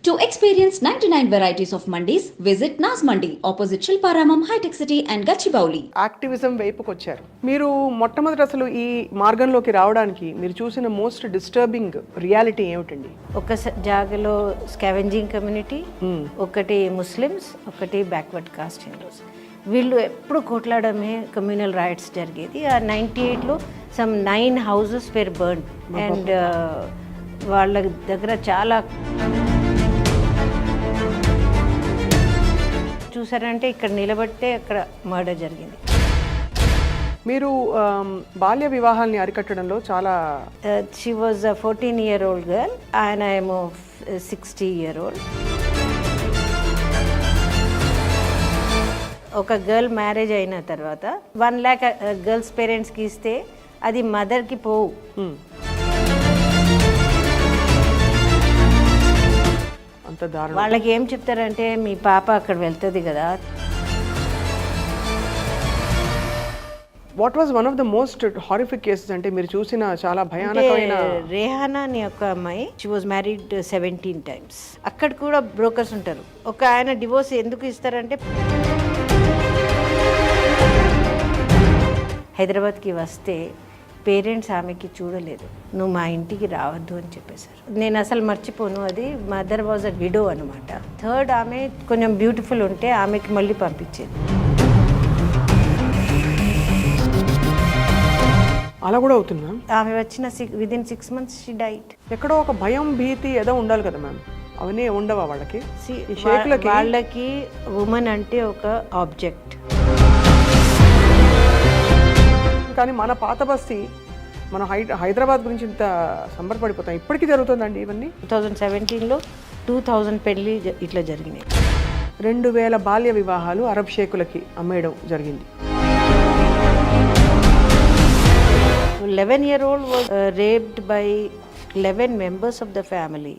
To experience 99 varieties of mandis, visit Nas Mandi, opposite Shilparamam, High-Tech City and Gachibowli. Activism వైపుకి వచ్చారు. మీరు మొట్టమొదటి అసలు ఈ మార్గంలోకి రావడానికి మీరు చూసిన మోస్ట్ డిస్టర్బింగ్ రియాలిటీ ఏమిటండి? ఒక జాగలో స్కావెంజింగ్ కమ్యూనిటీ, ఒకటి ముస్లిమ్స్, ఒకటి బ్యాక్వర్డ్ కాస్ట్ హిందూస్. వీళ్ళు ఎప్పుడు కొట్లాడమే కమ్యూనల్ రైట్స్ జరిగేది. ఆ 98లో some 9 houses were burn and వాళ్ళ దగ్గర చాలా చూసారంటే ఇక్కడ నిలబడితే అక్కడ మర్డర్ జరిగింది. మీరు బాల్య వివాహాల్ని అరికట్టడంలో చాలా షీ వాజ్ 14-year-old గర్ల్, ఆయన ఏమో 60-year-old. ఒక గర్ల్ మ్యారేజ్ అయిన తర్వాత 1 lakh గర్ల్స్ పేరెంట్స్కి ఇస్తే అది మదర్కి పోవు. అంత దారుణం. వాళ్ళకి ఏం చెప్తారంటే మీ పాప అక్కడ వెళ్తుంది కదా. What was one of the most horrific cases అంటే మీరు చూసిన చాలా భయానకమైన? రేహానా అని ఒక అమ్మాయి, షీ వాజ్ మ్యారీడ్ 17 times. అక్కడ కూడా బ్రోకర్స్ ఉంటారు. ఒక ఆయన డివోర్స్ ఎందుకు ఇస్తారంటే హైదరాబాద్కి వస్తే పేరెంట్స్ ఆమెకి చూడలేదు, నువ్వు మా ఇంటికి రావద్దు అని చెప్పేశారు. నేను అసలు మర్చిపోను అది. మదర్ వాజ్ అ విడో అనమాట. థర్డ్ ఆమె కొంచెం బ్యూటిఫుల్ ఉంటే ఆమెకి మళ్ళీ పంపించేది. అలా కూడా అవుతుందా? ఆమె వచ్చిన within 6 months షీ డైట్. ఎక్కడో ఒక భయం భీతి ఏదో ఉండాలి కదా మ్యామ్, అవన్నీ ఉండవా వాళ్ళకి? వాళ్ళకి ఉమెన్ అంటే ఒక ఆబ్జెక్ట్. కానీ మన పాత బస్తీ, మన హైదరాబాద్ గురించి ఇంత సంబరపడిపోతాం. ఇప్పటికీ జరుగుతుందండి ఇవన్నీ. 2017లో 2000 పెళ్ళి ఇట్లా జరిగినాయి. 2000 బాల్య వివాహాలు అరబ్ షేకులకి అమ్మేయడం జరిగింది. 11-year-old was raped by 11 members of the family.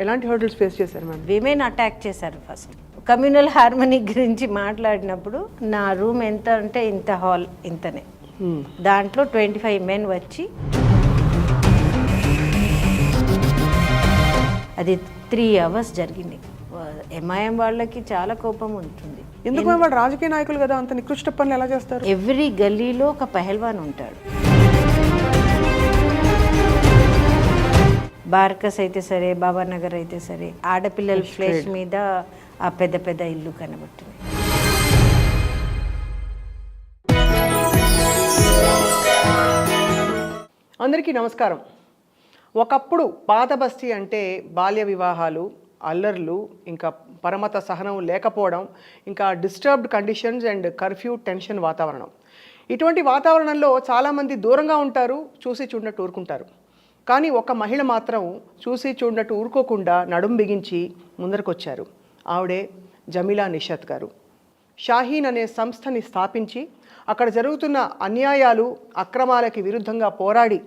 ఎలాంటి హర్డల్స్ ఫేస్ చేశారు మ్యామ్? విమెన్ అటాక్ చేశారు. ఫస్ట్ కమ్యూనల్ హార్మనీ గురించి మాట్లాడినప్పుడు నా రూమ్ ఎంత అంటే ఇంత, హాల్ ఇంతనే, దాంట్లో 25 men వచ్చి అది 3 hours జరిగింది. ఎంఐఎం వాళ్ళకి చాలా కోపం ఉంటుంది. ఎందుకు? వాళ్ళు రాజకీయ నాయకులు కదా, అంత నికృష్ట పనులు ఎలా చేస్తారు? ఎవ్రీ గల్లీలో ఒక పహల్వాన్ ఉంటాడు. బార్కస్ అయితే సరే, బాబానగర్ అయితే సరే, ఆడపిల్లల ఫ్లేష్ మీద ఆ పెద్ద పెద్ద ఇల్లు కనబడుతుంది. అందరికీ నమస్కారం. ఒకప్పుడు పాత బస్తీ అంటే బాల్య వివాహాలు, అల్లర్లు, ఇంకా పరమత సహనం లేకపోవడం, ఇంకా disturbed conditions and curfew tension వాతావరణం. ఇటువంటి వాతావరణంలో చాలామంది దూరంగా ఉంటారు, చూసి చూడనట్టు ఊరుకుంటారు. కానీ ఒక మహిళ మాత్రం చూసి చూడనట్టు ఊరుకోకుండా నడుం బిగించి ముందరకొచ్చారు. ఆవిడే జమీలా నిషాత్ గారు. షాహీన్ అనే సంస్థని స్థాపించి అక్కడ జరుగుతున్న అన్యాయాలు, అక్రమాలకి విరుద్ధంగా పోరాడి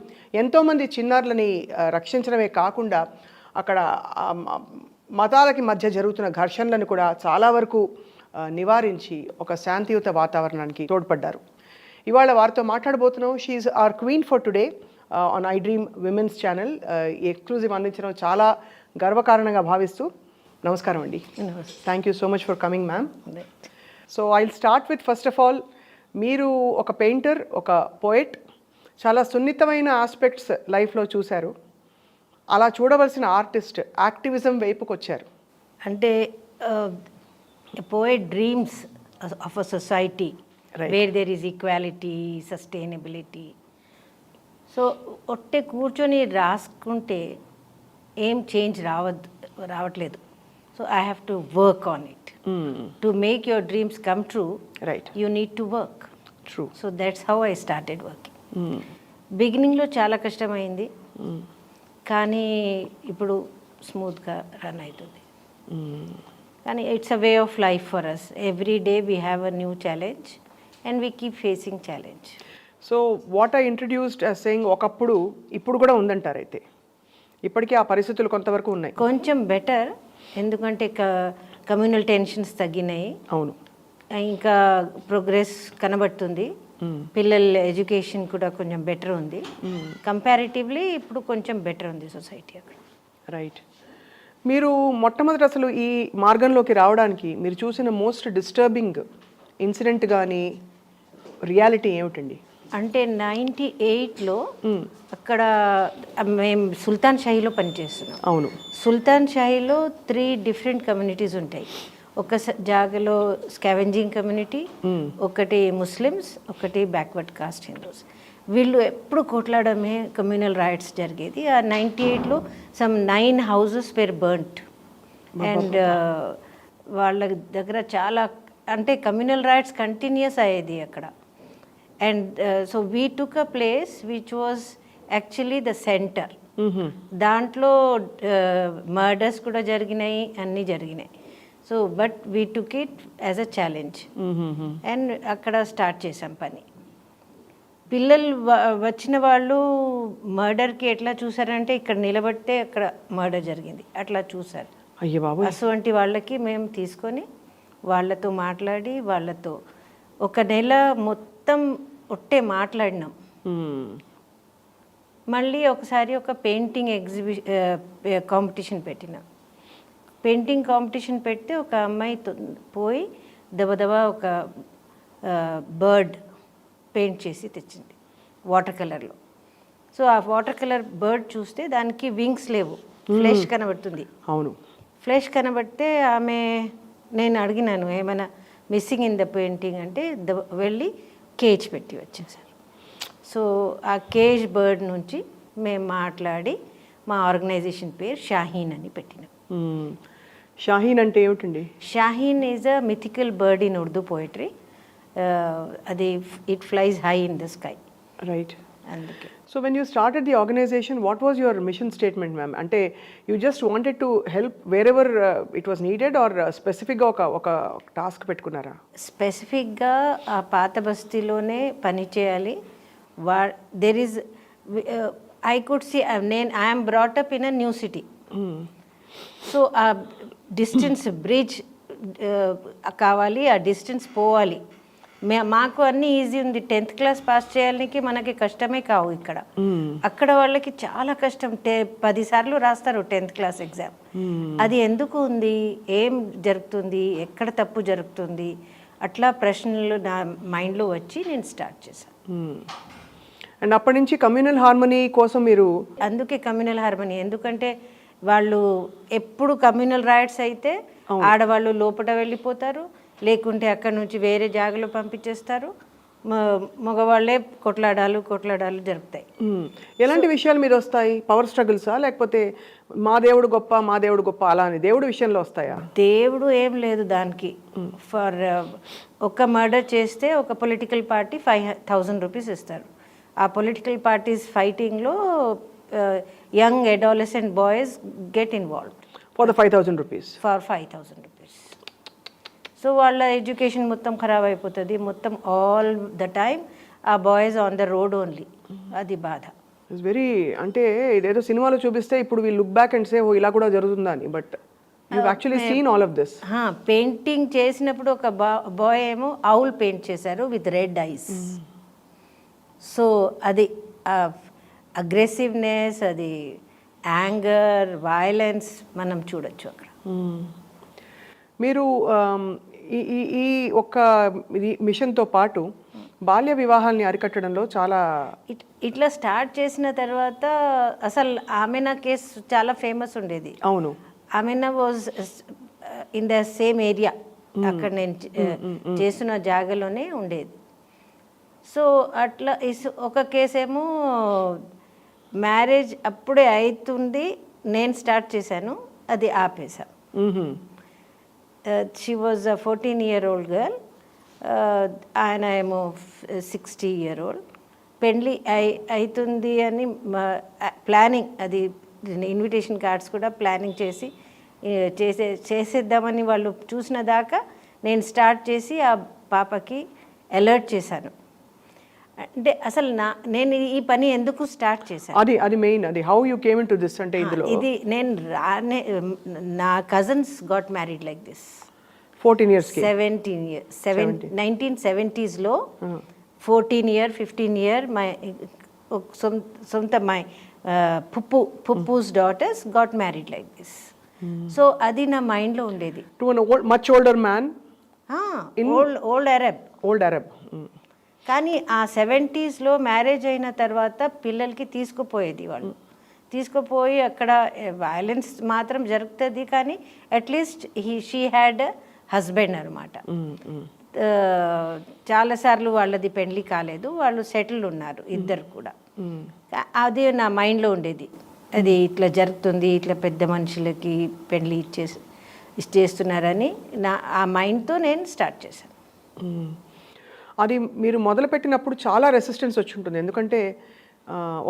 ఎంతోమంది చిన్నారులని రక్షించడమే కాకుండా అక్కడ మతాలకి మధ్య జరుగుతున్న ఘర్షణలను కూడా చాలా వరకు నివారించి ఒక శాంతియుత వాతావరణానికి తోడ్పడ్డారు. ఇవాళ వారితో మాట్లాడబోతున్నాం. She are queen for today on I dream women's channel. Exclusive అందించడం చాలా గర్వకారణంగా భావిస్తూ నమస్కారం అండి. Thank you so much for coming ma'am. So I will start with first of all, మీరు ఒక పెయింటర్, ఒక పోయెట్, చాలా సున్నితమైన ఆస్పెక్ట్స్ లైఫ్లో చూశారు. అలా చూడవలసిన ఆర్టిస్ట్ యాక్టివిజం వైపుకి వచ్చారు. అంటే poet dreams of a society where there is equality, sustainability. So ఒట్టే కూర్చొని రాసుకుంటే ఏం చేంజ్ రావట్లేదు. So I have to work on it. To make your dreams come true, right, you need to work. True. So that's how I started working. బిగినింగ్లో చాలా కష్టమైంది, కానీ ఇప్పుడు స్మూత్గా రన్ అవుతుంది. కానీ it's a way of life for us. Every day we have a new challenge and we keep facing challenge. So what I introduced as saying, ఒకప్పుడు ఇప్పుడు కూడా ఉందంటారు. అయితే ఇప్పటికీ ఆ పరిస్థితులు కొంతవరకు ఉన్నాయి. కొంచెం బెటర్, ఎందుకంటే కమ్యూనల్ టెన్షన్స్ తగ్గినాయి. అవును, ఇంకా ప్రోగ్రెస్ కనబడుతుంది. పిల్లల ఎడ్యుకేషన్ కూడా కొంచెం బెటర్ ఉంది. కంపారిటివ్లీ ఇప్పుడు కొంచెం బెటర్ ఉంది సొసైటీ అక్కడ. రైట్. మీరు మొట్టమొదటి అసలు ఈ మార్గంలోకి రావడానికి మీరు చూసిన మోస్ట్ డిస్టర్బింగ్ ఇన్సిడెంట్ కానీ రియాలిటీ ఏమిటండి? అంటే 98లో అక్కడ మేము సుల్తాన్ షాహీలో పనిచేస్తున్నాం. అవును. సుల్తాన్ షాహీలో 3 డిఫరెంట్ కమ్యూనిటీస్ ఉంటాయి. ఒక జాగాలో స్కావెంజింగ్ కమ్యూనిటీ, ఒకటి ముస్లిమ్స్, ఒకటి బ్యాక్వర్డ్ కాస్ట్ హిందూస్. వీళ్ళు ఎప్పుడు కొట్లాడమే, కమ్యూనల్ రైట్స్ జరిగేది. ఆ 98లో some 9 houses were burnt. And వాళ్ళ దగ్గర చాలా అంటే కమ్యూనల్ రైట్స్ కంటిన్యూస్ అయ్యేది అక్కడ. And so we took a place which was actually the centre. దాంట్లో మర్డర్స్ కూడా జరిగినాయి, అన్నీ జరిగినాయి. So but we took it as a challenge and అక్కడ స్టార్ట్ చేసాం పని. పిల్లలు వచ్చిన వాళ్ళు మర్డర్కి ఎట్లా చూసారంటే ఇక్కడ నిలబడితే అక్కడ మర్డర్ జరిగింది అట్లా చూసారు. అయ్యో బాబు. అటువంటి వాళ్ళకి మేము తీసుకొని వాళ్ళతో మాట్లాడి వాళ్ళతో ఒక నెల మొత్తం ఒట్టే మాట్లాడినాం. మళ్ళీ ఒకసారి ఒక పెయింటింగ్ కాంపిటీషన్ పెట్టినాం. పెయింటింగ్ కాంపిటీషన్ పెడితే ఒక అమ్మాయి పోయి దబదబా ఒక బర్డ్ పెయింట్ చేసి తెచ్చింది వాటర్ కలర్లో. సో ఆ వాటర్ కలర్ బర్డ్ చూస్తే దానికి వింగ్స్ లేవు, ఫ్లెష్ కనబడుతుంది. అవును. ఫ్లెష్ కనబడితే నేను అడిగినాను ఏమైనా మిస్సింగ్ ఇన్ ద పెయింటింగ్ అంటే వెళ్ళి కేజ్ పెట్టి వచ్చేసారు. సో ఆ కేజ్ బర్డ్ నుంచి మేము మాట్లాడి మా ఆర్గనైజేషన్ పేరు షాహీన్ అని పెట్టినాం. షాహీన్ అంటే ఏమిటండి? Shaheen is a mythical bird in Urdu poetry. అది it flies high in the sky. Right. అందుకే. So when you started the organisation what was your mission statement ma'am? అంటే you just wanted to help wherever it was needed or స్పెసిఫిక్గా ఒక task పెట్టుకున్నారా? స్పెసిఫిక్గా ఆ పాత బస్తీలోనే పని చేయాలి. There is I could see I'm brought up in a సిటీ. సో ఆ డిస్టెన్స్ బ్రిడ్జ్ కావాలి, ఆ డిస్టెన్స్ పోవాలి. మాకు అన్నీ ఈజీ ఉంది. 10th క్లాస్ పాస్ చేయడానికి మనకి కష్టమే కావు ఇక్కడ. అక్కడ వాళ్ళకి చాలా కష్టం. 10 సార్లు రాస్తారు 10th క్లాస్ ఎగ్జామ్. అది ఎందుకు ఉంది, ఏం జరుగుతుంది, ఎక్కడ తప్పు జరుగుతుంది, అట్లా ప్రశ్నలు నా మైండ్లో వచ్చి నేను స్టార్ట్ చేశాను. అండ్ అప్పటి నుంచి కమ్యూనల్ హార్మనీ కోసం మీరు అందుకే కమ్యూనల్ హార్మనీ, ఎందుకంటే వాళ్ళు ఎప్పుడు కమ్యూనల్ రైట్స్ అయితే ఆడవాళ్ళు లోపల వెళ్ళిపోతారు, లేకుంటే అక్కడ నుంచి వేరే జాగాలో పంపించేస్తారు, మగవాళ్ళే కొట్లాడాలు జరుగుతాయి. ఎలాంటి విషయాలు మీద వస్తాయి? పవర్ స్ట్రగుల్సా, లేకపోతే మా దేవుడు గొప్ప అలా అని దేవుడు విషయంలో వస్తాయా? దేవుడు ఏం లేదు దానికి. ఫర్ ఒక మర్డర్ చేస్తే ఒక పొలిటికల్ పార్టీ 5,000 రూపీస్ ఇస్తారు. ఆ పొలిటికల్ పార్టీస్ ఫైటింగ్లో young adolescent boys get involved for the 5,000 rupees. For 5,000 rupees. So వాళ్ళ ఎడ్యుకేషన్ మొత్తం ఖరాబ్ అయిపోతుంది. మొత్తం ఆల్ ద టైమ్ ఆ boys on the road only. అది బాధ. ఇట్స్ వెరీ, అంటే ఇదేదో సినిమాలో చూపిస్తే ఇప్పుడు we look back and say oh ఇలా కూడా జరుగుతుందా అని, but you actually seen all of this. Painting చేసినప్పుడు ఒక బాయ్ ఏమో ఆవుల్ పెయింట్ చేశారు విత్ రెడ్ ఐస్. సో అది అగ్రెసివ్నెస్, అది యాంగర్, వైలెన్స్ మనం చూడొచ్చు అక్కడ. మీరు ఈ ఒక్క మిషన్తో పాటు బాల్య వివాహాల్ని అరికట్టడంలో చాలా ఇట్లా స్టార్ట్ చేసిన తర్వాత అసలు ఆమెనా కేసు చాలా ఫేమస్ ఉండేది. అవును. ఆమెనా was in the same area, అక్కడ నేను చేసిన జాగాలోనే ఉండేది. సో అట్లా ఒక కేసేమో మ్యారేజ్ అప్పుడే అవుతుంది, నేను స్టార్ట్ చేశాను, అది ఆపేశాను. She was a 14-year-old girl, ఆయన ఏమో 60-year-old. పెళ్ళి అవుతుంది అని ప్లానింగ్, అది ఇన్విటేషన్ కార్డ్స్ కూడా ప్లానింగ్ చేసేద్దామని వాళ్ళు చూసిన దాకా నేను స్టార్ట్ చేసి ఆ పాపకి అలర్ట్ చేశాను. అంటే అసలు నేను ఈ పని ఎందుకు స్టార్ట్ చేశాను, అది మెయిన్, అది how you came into this. అంటే ఇందులో ఇది నేను నా cousins got married like this 14 years కి. 1970s లో 14-year 15-year మై సొంత మై పుప్పుస్ daughters got married like this. So అది నా మైండ్లో ఉండేది. To an much older man, old Arab. Old Arab. కానీ ఆ 70sలో మ్యారేజ్ అయిన తర్వాత పిల్లలకి తీసుకుపోయేది వాళ్ళు. తీసుకుపోయి అక్కడ వైలెన్స్ మాత్రం జరుగుతుంది, కానీ అట్లీస్ట్ షీ హ్యాడ్ హస్బెండ్ అనమాట. చాలాసార్లు వాళ్ళది పెళ్లి కాలేదు, వాళ్ళు సెటిల్ ఉన్నారు ఇద్దరు కూడా. అది నా మైండ్లో ఉండేది, అది ఇట్లా జరుగుతుంది, ఇట్లా పెద్ద మనుషులకి పెళ్లి ఇచ్చేస్తున్నారని ఆ మైండ్తో నేను స్టార్ట్ చేశాను. అది మీరు మొదలుపెట్టినప్పుడు చాలా రెసిస్టెన్స్ వచ్చి ఉంటుంది, ఎందుకంటే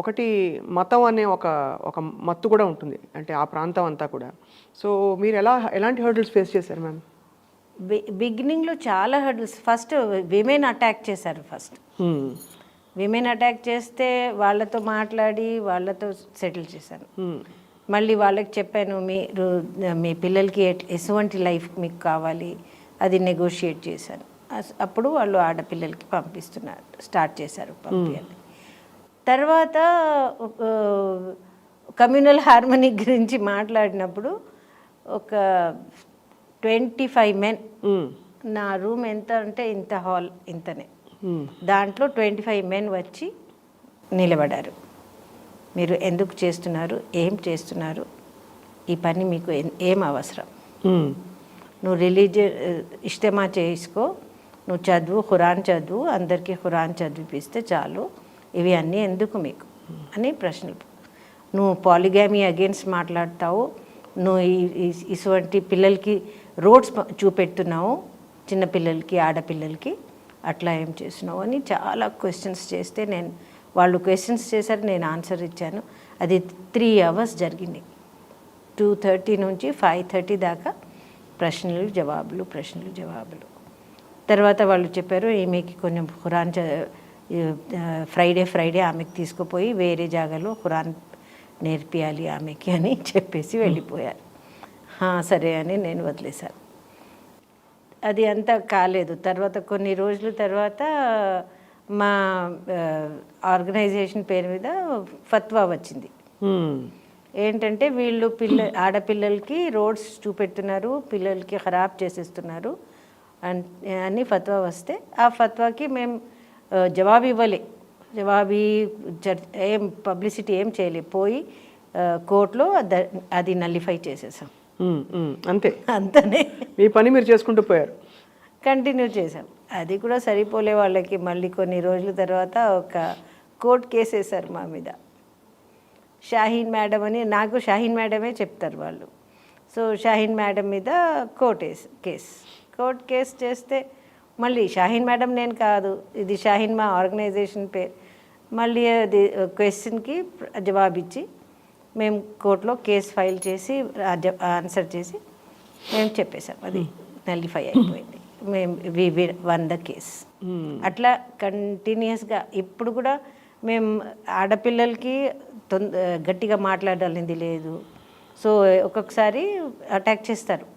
ఒకటి మతం అనే ఒక మత్తు కూడా ఉంటుంది, అంటే ఆ ప్రాంతం అంతా కూడా. సో మీరు ఎలాంటి హర్డిల్స్ ఫేస్ చేశారు మ్యామ్? బిగినింగ్లో చాలా హర్డిల్స్. ఫస్ట్ విమెన్ అటాక్ చేశారు. విమెన్ అటాక్ చేస్తే వాళ్ళతో మాట్లాడి వాళ్ళతో సెటిల్ చేశాను. మళ్ళీ వాళ్ళకి చెప్పాను, మీరు మీ పిల్లలకి ఎటువంటి లైఫ్ మీకు కావాలి అది నెగోషియేట్ చేశాను. అప్పుడు వాళ్ళు ఆడపిల్లలకి స్టార్ట్ చేశారు పంపించాలి. తర్వాత కమ్యూనల్ హార్మనీ గురించి మాట్లాడినప్పుడు ఒక 25 men, నా రూమ్ ఎంత అంటే ఇంత హాల్ ఇంతనే, దాంట్లో 25 men వచ్చి నిలబడారు. మీరు ఎందుకు చేస్తున్నారు, ఏం చేస్తున్నారు, ఈ పని మీకు ఏం అవసరం, నువ్వు రిలీజియన్ ఇష్టమా చేసుకో, నువ్వు చదువు, ఖురాన్ చదువు, అందరికీ ఖురాన్ చదివిపిస్తే చాలు, ఇవి అన్నీ ఎందుకు మీకు అని ప్రశ్నలు. నువ్వు పాలిగామీ అగేన్స్ట్ మాట్లాడతావు, నువ్వు ఇటువంటి పిల్లలకి రోడ్స్ చూపెడుతున్నావు, చిన్నపిల్లలకి ఆడపిల్లలకి, అట్లా ఏం చేస్తున్నావు అని చాలా క్వశ్చన్స్ చేస్తే వాళ్ళు క్వశ్చన్స్ చేశారు, నేను ఆన్సర్ ఇచ్చాను. అది 3 hours జరిగింది. 2:30 నుంచి 5:30 దాకా ప్రశ్నలు జవాబులు. తర్వాత వాళ్ళు చెప్పారు, ఈమెకి కొంచెం ఖురాన్ ఫ్రైడే ఆమెకి తీసుకుపోయి వేరే జాగాలో ఖురాన్ నేర్పియాలి ఆమెకి అని చెప్పేసి వెళ్ళిపోయారు. సరే అని నేను వదిలేశాను. అది అంతా కాలేదు. తర్వాత కొన్ని రోజుల తర్వాత మా ఆర్గనైజేషన్ పేరు మీద ఫత్వా వచ్చింది. ఏంటంటే వీళ్ళు ఆడపిల్లలకి రోడ్స్ చూపెడుతున్నారు, పిల్లలకి ఖరాబ్ చేసేస్తున్నారు అని ఫత్వా వస్తే, ఆ ఫత్వాకి మేము జవాబు ఇవ్వలే, ఏం పబ్లిసిటీ ఏం చేయలే, పోయి కోర్టులో అది నల్లిఫై చేసేసాం. అంతనే మీ పని మీరు చేసుకుంటూ పోయారు, కంటిన్యూ చేసాం. అది కూడా సరిపోలే వాళ్ళకి. మళ్ళీ కొన్ని రోజుల తర్వాత ఒక కోర్టు కేసు వేశారు మా మీద. షాహీన్ మేడం అని, నాకు షాహీన్ మేడమే చెప్తారు వాళ్ళు. సో షాహీన్ మేడం మీద కోర్టు కేసు చేస్తే, మళ్ళీ షాహీన్ మేడం నేను కాదు, ఇది షాహీన్ మా ఆర్గనైజేషన్ పేరు. మళ్ళీ అది క్వశ్చన్కి జవాబిచ్చి మేము కోర్టులో కేసు ఫైల్ చేసి ఆన్సర్ చేసి మేము చెప్పేసాం, అది నల్లిఫై అయిపోయింది. V one the case. అట్లా కంటిన్యూస్గా ఇప్పుడు కూడా మేము ఆడపిల్లలకి గట్టిగా మాట్లాడాలింది లేదు. సో ఒక్కొక్కసారి అటాక్ చేస్తారు.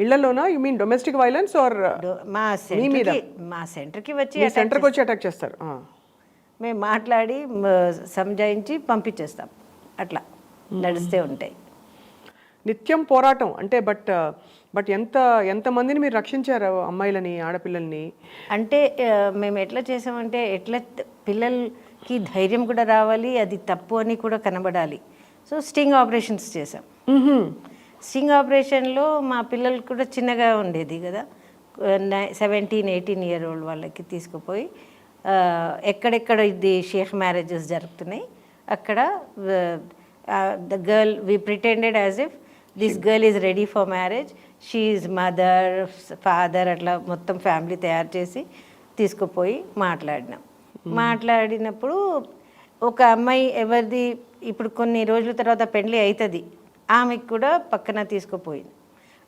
ఇళ్లలోనా? You mean domestic violence or? మా సెంటర్కి వచ్చి అటాక్ చేస్తారు. మేము మాట్లాడి సంజాయించి పంపించేస్తాం. అట్లా నడుస్తూ ఉంటాయి. నిత్యం పోరాటం అంటే. బట్ ఎంతమందిని మీరు రక్షించారు, అమ్మాయిలని, ఆడపిల్లల్ని? అంటే మేము ఎట్లా చేసామంటే, ఎట్లా పిల్లలకి ధైర్యం కూడా రావాలి, అది తప్పు అని కూడా కనబడాలి. సో స్టింగ్ ఆపరేషన్స్ చేసాం. స్టింగ్ ఆపరేషన్లో మా పిల్లలు కూడా చిన్నగా ఉండేది కదా, 17-18 year old వాళ్ళకి తీసుకుపోయి ఎక్కడెక్కడ ఇది షేక్ మ్యారేజెస్ జరుగుతున్నాయి అక్కడ the girl we pretended as if this girl is ready for marriage, she is mother, father, అట్లా మొత్తం ఫ్యామిలీ తయారు చేసి తీసుకుపోయి మాట్లాడినప్పుడు ఒక అమ్మాయి ఎవరిది ఇప్పుడు కొన్ని రోజుల తర్వాత పెళ్ళి అవుతుంది, ఆమెకు కూడా పక్కన తీసుకుపోయింది.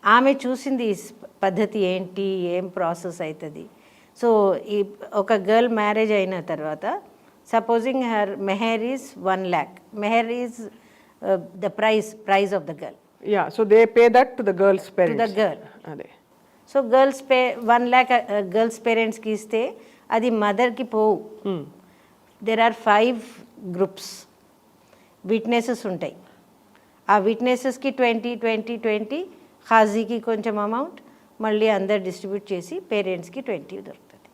ఆమె చూసింది ఈ పద్ధతి ఏంటి, ఏం ప్రాసెస్ అవుతుంది. సో ఈ ఒక గర్ల్ మ్యారేజ్ అయిన తర్వాత సపోజింగ్ హర్ మెహర్ ఈజ్ 1 lakh, మెహర్ is the prize of the girl. Yeah, so they pay that to the girl's parents. To the girl. అదే. సో గర్ల్స్ 1 lakh గర్ల్స్ పేరెంట్స్కి ఇస్తే అది మదర్కి పోవు. దెర్ ఆర్ 5 groups, విట్నెసెస్ ఉంటాయి. ఆ విట్నెసెస్కి 20 హాజీకి కొంచెం అమౌంట్, మళ్ళీ అందరు డిస్ట్రిబ్యూట్ చేసి పేరెంట్స్కి 20 దొరుకుతుంది.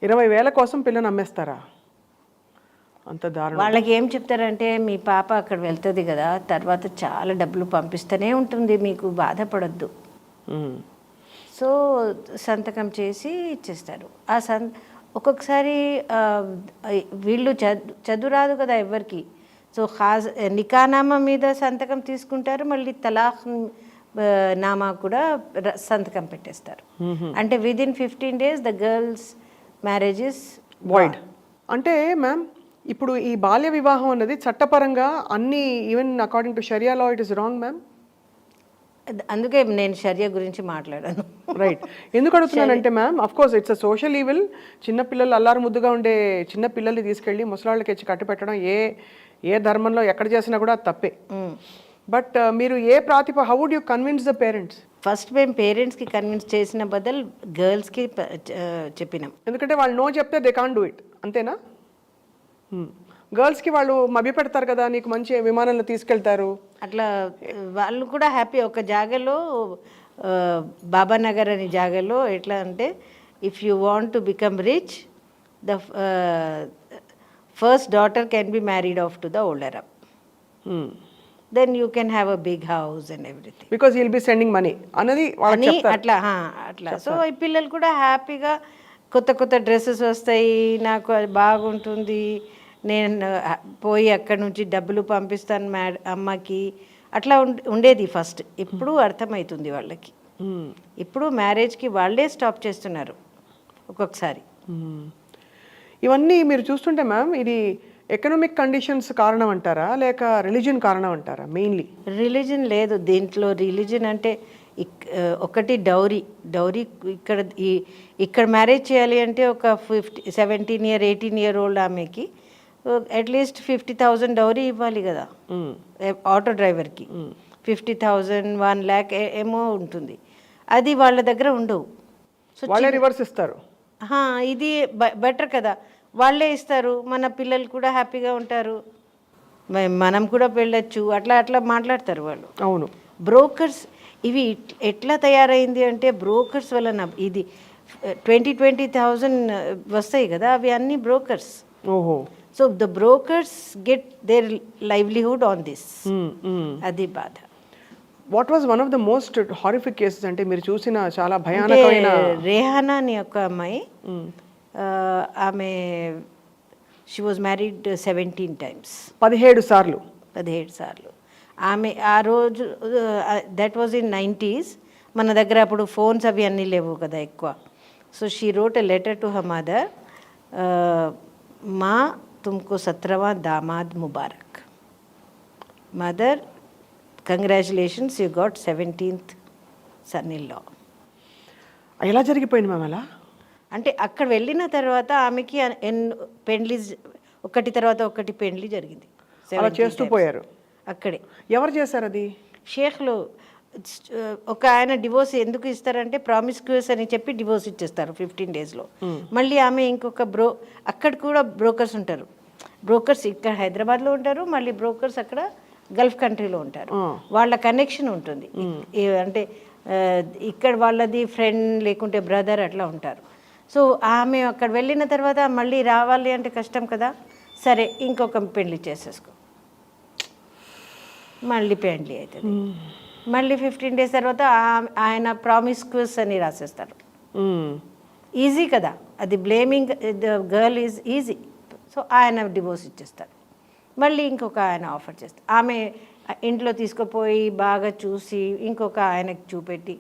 20,000 కోసం పిల్లని అమ్మేస్తారా? అంత దారుణం. వాళ్ళకి ఏం చెప్తారంటే, మీ పాప అక్కడ వెళ్తుంది కదా, తర్వాత చాలా డబ్బులు పంపిస్తూనే ఉంటుంది, మీకు బాధపడొద్దు. సో సంతకం చేసి ఇచ్చేస్తారు. ఒక్కొక్కసారి వీళ్ళు చదువు కదా ఎవరికి, సో నికానామా మీద సంతకం తీసుకుంటారు, మళ్ళీ తలాఖ్ నామా కూడా సంతకం పెట్టేస్తారు. అంటే within 15 days the girls marriages void. అంటే మ్యామ్ ఇప్పుడు ఈ బాల్య వివాహం అన్నది చట్టపరంగా అన్ని, ఈవెన్ అకార్డింగ్ టు షరియా law it is wrong ma'am. అందుకే నేను షరియా గురించి మాట్లాడాను. రైట్. ఎందుకు అడుగుతున్నానంటే ma'am, of course it's a social evil. చిన్నపిల్లలు అల్లారు ముద్దుగా ఉండే చిన్న పిల్లల్ని తీసుకెళ్ళి ముసలాళ్ళకి ఇచ్చి కట్టి పెట్టడం ఏ ధర్మంలో ఎక్కడ చేసినా కూడా అది తప్పే. బట్ మీరు how would you convince the parents? First మేము పేరెంట్స్కి కన్విన్స్ చేసిన బదులు గర్ల్స్కి చెప్పినాం. ఎందుకంటే వాళ్ళు నో చెప్తే దే కాంట్ డూ ఇట్, అంతేనా? గర్ల్స్కి వాళ్ళు మభ్య పెడతారు కదా, నీకు మంచి విమానంలో తీసుకెళ్తారు, అట్లా వాళ్ళు కూడా హ్యాపీ. ఒక జాగాలో బాబానగర్ అనే జాగాలో ఎట్లా అంటే, if you want to become rich, the first daughter can be married off to the older up, then you can have a big house and everything, because he'll be sending money అన్నది అని అట్లా. So ఈ పిల్లలు కూడా హ్యాపీగా కొత్త dresses వస్తాయి, నాకు అది బాగుంటుంది, నేను పోయి అక్కడ నుంచి డబ్బులు పంపిస్తాను అమ్మకి, అట్లా ఉండేది ఫస్ట్. ఇప్పుడు అర్థమవుతుంది వాళ్ళకి. ఇప్పుడు మ్యారేజ్కి వాళ్ళే స్టాప్ చేస్తున్నారు ఒక్కొక్కసారి. ఇవన్నీ మీరు చూస్తుంటే మ్యామ్, ఇది ఎకనామిక్ కండిషన్స్ కారణం అంటారా, లేక రిలీజన్ కారణం అంటారా? మెయిన్లీ రిలీజన్ లేదు దీంట్లో. రిలీజన్ అంటే ఒకటి డౌరీ ఇక్కడ మ్యారేజ్ చేయాలి అంటే ఒక 17 year 18 year old ఆమెకి అట్లీస్ట్ 50,000 డౌరీ ఇవ్వాలి కదా. ఆటో డ్రైవర్కి 50,000 1 lakh ఏమో ఉంటుంది. అది వాళ్ళ దగ్గర ఉండవు. సో వాళ్ళే రివర్స్ ఇస్తారు. ఇది బెటర్ కదా, వాళ్ళే ఇస్తారు, మన పిల్లలు కూడా హ్యాపీగా ఉంటారు, మనం కూడా వెళ్ళొచ్చు, అట్లా మాట్లాడతారు వాళ్ళు. అవును. బ్రోకర్స్ ఇవి ఎట్లా తయారైంది అంటే, బ్రోకర్స్ వలన ఇది 20,000 వస్తాయి కదా, అవి అన్ని బ్రోకర్స్. ఓహో. So the brokers get there livelihood on this. అది బాధ. What was one of the most horrific cases అంటే మీరు చూసిన చాలా భయానకమైన? రేహానా అని ఒక అమ్మాయి, ఆమె షీ వాజ్ మ్యారీడ్ 17 times. 17 సార్లు. ఆమె ఆ రోజు, దట్ వాజ్ ఇన్ 90s. మన దగ్గర అప్పుడు ఫోన్స్ అవి అన్నీ లేవు కదా ఎక్కువ. So she wrote a letter to her mother, మా తుమ్కో 17వాं దామాద్ ముబారక్. Mother, congratulations, you got 17th son in law. ఎలా జరిగిపోయింది మ్యామ్ అలా? అంటే అక్కడ వెళ్ళిన తర్వాత ఆమెకి పెండ్లి ఒకటి తర్వాత ఒకటి పెండ్లి జరిగింది. అలా చేస్తూ పోయారు అక్కడే. ఎవరు చేశారు అది? షేఖ్లు. ఒక ఆయన డివోర్స్ ఎందుకు ఇస్తారంటే, ప్రామిస్క్యూస్ అని చెప్పి డివోర్స్ ఇచ్చేస్తారు 15 daysలో. మళ్ళీ ఆమె ఇంకొక అక్కడ కూడా బ్రోకర్స్ ఉంటారు. బ్రోకర్స్ ఇక్కడ హైదరాబాద్లో ఉంటారు, మళ్ళీ బ్రోకర్స్ అక్కడ గల్ఫ్ కంట్రీలో ఉంటారు. వాళ్ళ కనెక్షన్ ఉంటుంది. అంటే ఇక్కడ వాళ్ళది ఫ్రెండ్ లేకుంటే బ్రదర్ అట్లా ఉంటారు. సో ఆమె అక్కడ వెళ్ళిన తర్వాత మళ్ళీ రావాలి అంటే కష్టం కదా, సరే ఇంకొక పెళ్లి చేసేసుకో, మళ్ళీ పెళ్లి అవుతుంది. మళ్ళీ 15 days తర్వాత ఆయన ప్రామిస్క్యూస్ అని రాసేస్తారు. ఈజీ కదా అది, blaming the girl is easy. So ఆయన డివోర్స్ ఇచ్చేస్తారు, మళ్ళీ ఇంకొక ఆయన ఆఫర్ చేస్తారు. ఆమె ఇంట్లో తీసుకుపోయి బాగా చూసి ఇంకొక ఆయనకు చూపెట్టి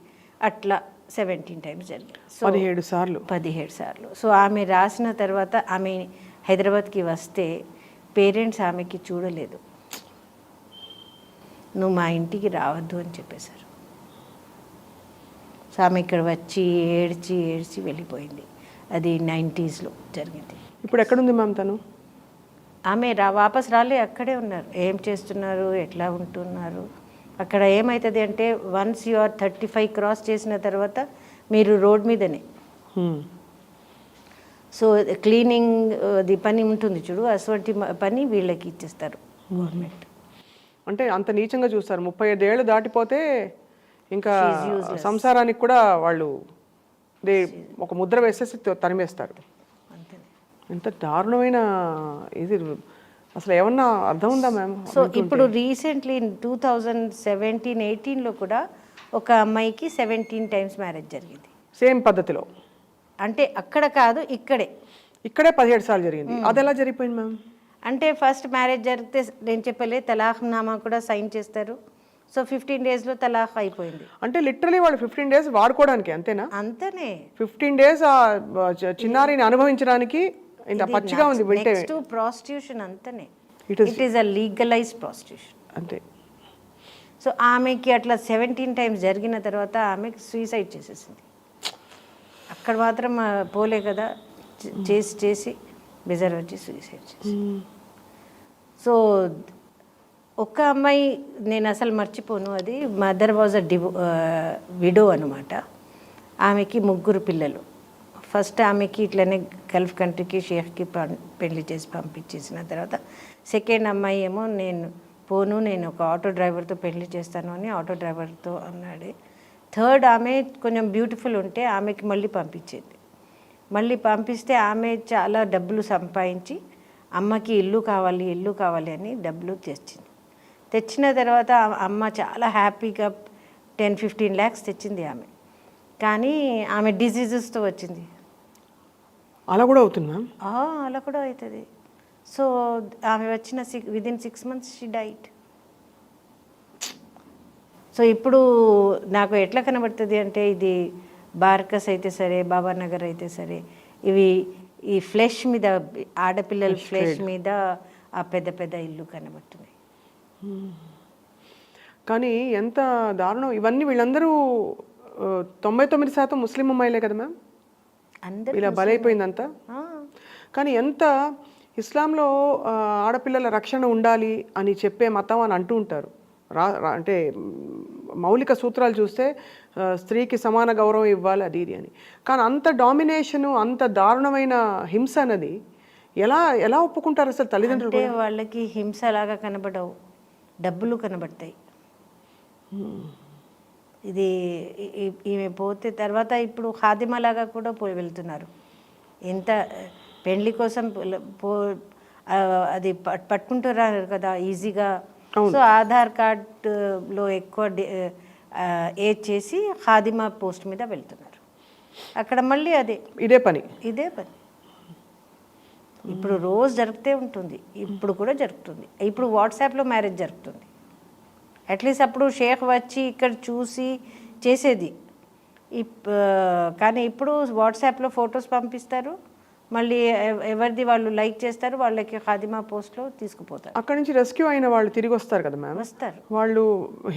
అట్లా 17 times జరిగింది. సో 17 సార్లు. సో ఆమె రాసిన తర్వాత ఆమె హైదరాబాద్కి వస్తే పేరెంట్స్ ఆమెకి చూడలేదు, నువ్వు మా ఇంటికి రావద్దు అని చెప్పేశారు. సో ఆమె ఇక్కడ వచ్చి ఏడ్చి వెళ్ళిపోయింది. అది 90sలో జరిగింది. ఇప్పుడు ఎక్కడుంది మ్యామ్ తను? ఆమె వాపస్ రాలే, అక్కడే ఉన్నారు. ఏం చేస్తున్నారు, ఎట్లా ఉంటున్నారు? అక్కడ ఏమవుతుంది అంటే, వన్స్ యు ఆర్ 35 క్రాస్ చేసిన తర్వాత మీరు రోడ్ మీదనే. సో క్లీనింగ్ అది పని ఉంటుంది చూడు, అటువంటి పని వీళ్ళకి ఇచ్చేస్తారు గవర్నమెంట్. అంటే అంత నీచంగా చూస్తారు. 35 ఏళ్ళు దాటిపోతే ఇంకా సంసారానికి కూడా వాళ్ళు ఒక ముద్ర వేసేసి తరిమేస్తారు. ఎంత దారుణమైన ఇది, అసలు ఏమన్నా అర్థం ఉందా మ్యామ్? సో ఇప్పుడు రీసెంట్లీ 2017-18లో కూడా ఒక అమ్మాయికి 17 టైమ్స్ మ్యారేజ్ జరిగింది సేమ్ పద్ధతిలో. అంటే అక్కడ కాదు, ఇక్కడే 17 సార్లు జరిగింది. అది ఎలా జరిగిపోయింది మ్యామ్? అంటే ఫస్ట్ మ్యారేజ్ జరిగితే నేను చెప్పలే తలాఖ్ నామా కూడా సైన్ చేస్తారు. సో 15 డేస్లో తలాఖ్ అయిపోయింది. అంటే లిటరలీ వాళ్ళు 15 డేస్ వాడుకోవడానికి అంతేనా? అంతనే 15 డేస్ ఆ చిన్నారిని అనుభవించడానికి ఇంత పచ్చిగా ఉంది వింటే. నెక్స్ట్ ప్రాస్టిట్యూషన్ అంతనే. It is a legalised prostitution అంతే. సో ఆమెకి అట్లా 17 టైమ్స్ జరిగిన తర్వాత ఆమెకి సూసైడ్ చేసేసింది. అక్కడ మాత్రం పోలే కదా, చేసి బెజర్ వచ్చి సూసైడ్ చేసి. సో ఒక్క అమ్మాయి నేను అసలు మర్చిపోను, అది మదర్ వాజ్ అ విడో అనమాట. ఆమెకి 3 పిల్లలు. ఫస్ట్ ఆమెకి ఇట్లనే గల్ఫ్ కంట్రీకి షేఖ్కి పెళ్లి చేసి పంపించేసిన తర్వాత సెకండ్ అమ్మాయి ఏమో నేను పోను, నేను ఒక ఆటో డ్రైవర్తో పెళ్లి చేస్తాను అని ఆటో డ్రైవర్తో అన్నాడు. థర్డ్ ఆమె కొంచెం బ్యూటిఫుల్ ఉంటే ఆమెకి మళ్ళీ పంపించేది. మళ్ళీ పంపిస్తే ఆమె చాలా డబ్బులు సంపాదించి అమ్మకి ఇల్లు కావాలి అని డబ్బులు తెచ్చిన తర్వాత అమ్మ చాలా హ్యాపీగా 10-15 lakhs తెచ్చింది ఆమె. కానీ ఆమె డిసీజెస్తో వచ్చింది. అలా కూడా అవుతుంది మ్యామ్? అలా కూడా అవుతుంది. సో ఆమె వచ్చిన within 6 months she diet. So ఇప్పుడు నాకు ఎట్లా కనబడుతుంది అంటే ఇది బార్కస్ అయితే సరే, బాబానగర్ అయితే సరే, ఇవి ఈ ఫ్లెష్ మీద ఆడపిల్లల ఫ్లెష్ మీద ఆ పెద్ద ఇల్లు కనబడుతున్నాయి. కానీ ఎంత దారుణం ఇవన్నీ. వీళ్ళందరూ 99% ముస్లిం అమ్మాయిలే కదా మ్యామ్? అందరూ ఇలా బలైపోయిందంతా. కానీ ఎంత ఇస్లాంలో ఆడపిల్లల రక్షణ ఉండాలి అని చెప్పే మతం అని అంటూ ఉంటారు. అంటే మౌలిక సూత్రాలు చూస్తే స్త్రీకి సమాన గౌరవం ఇవ్వాలి అది ఇది అని. కానీ అంత డామినేషను, అంత దారుణమైన హింస అన్నది ఎలా ఒప్పుకుంటారు అసలు తల్లిదండ్రులు? అంటే వాళ్ళకి హింస లాగా కనబడవు, డబ్బులు కనబడతాయి. ఇది ఈమె పోతే తర్వాత ఇప్పుడు ఖాదిమాలాగా కూడా వెళ్తున్నారు. ఎంత పెళ్లి కోసం అది పట్టుకుంటున్నారు కదా ఈజీగా. సో ఆధార్ కార్డులో ఎక్కువ ఏజ్ చేసి ఖాదిమా పోస్ట్ మీద వెళ్తున్నారు. అక్కడ మళ్ళీ ఇదే పని. ఇప్పుడు రోజు జరుగుతూ ఉంటుంది, ఇప్పుడు కూడా జరుగుతుంది. ఇప్పుడు వాట్సాప్లో మ్యారేజ్ జరుగుతుంది. అట్లీస్ట్ అప్పుడు షేక్ వచ్చి ఇక్కడ చూసి చేసేది. కానీ ఇప్పుడు వాట్సాప్లో ఫొటోస్ పంపిస్తారు, మళ్ళీ ఎవరిది వాళ్ళు లైక్ చేస్తారు, వాళ్ళకి ఖాదిమా పోస్ట్లో తీసుకుపోతారు. అక్కడ నుంచి రెస్క్యూ అయిన వాళ్ళు తిరిగి వస్తారు కదా మ్యామ్? వస్తారు. వాళ్ళు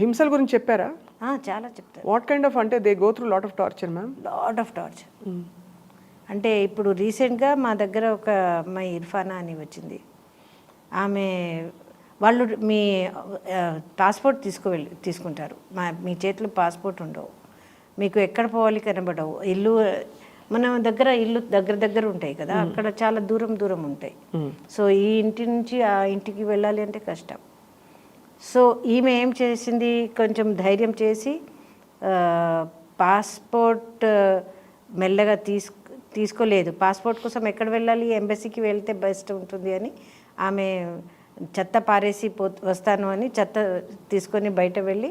హింసల గురించి చెప్పారా? చాలా చెప్తారు. వాట్ కైండ్ ఆఫ్, అంటే they go through lot of torture ma'am? Lot of torture. అంటే ఇప్పుడు రీసెంట్గా మా దగ్గర ఒక అమ్మాయి ఇర్ఫానా అని వచ్చింది. ఆమె వాళ్ళు మీ పాస్పోర్ట్ తీసుకుంటారు, మీ చేతిలో పాస్పోర్ట్ ఉండవు, మీకు ఎక్కడ పోవాలి కనబడవు, ఇల్లు మన దగ్గర ఇల్లు దగ్గర ఉంటాయి కదా, అక్కడ చాలా దూరం ఉంటాయి. సో ఈ ఇంటి నుంచి ఆ ఇంటికి వెళ్ళాలి అంటే కష్టం. సో ఈమె ఏం చేసింది, కొంచెం ధైర్యం చేసి పాస్పోర్ట్ మెల్లగా తీసుకోలేదు. పాస్పోర్ట్ కోసం ఎక్కడ వెళ్ళాలి, ఎంబసీకి వెళ్తే బెస్ట్ ఉంటుంది అని ఆమె చెత్త పారేసి వస్తాను అని చెత్త తీసుకొని బయట వెళ్ళి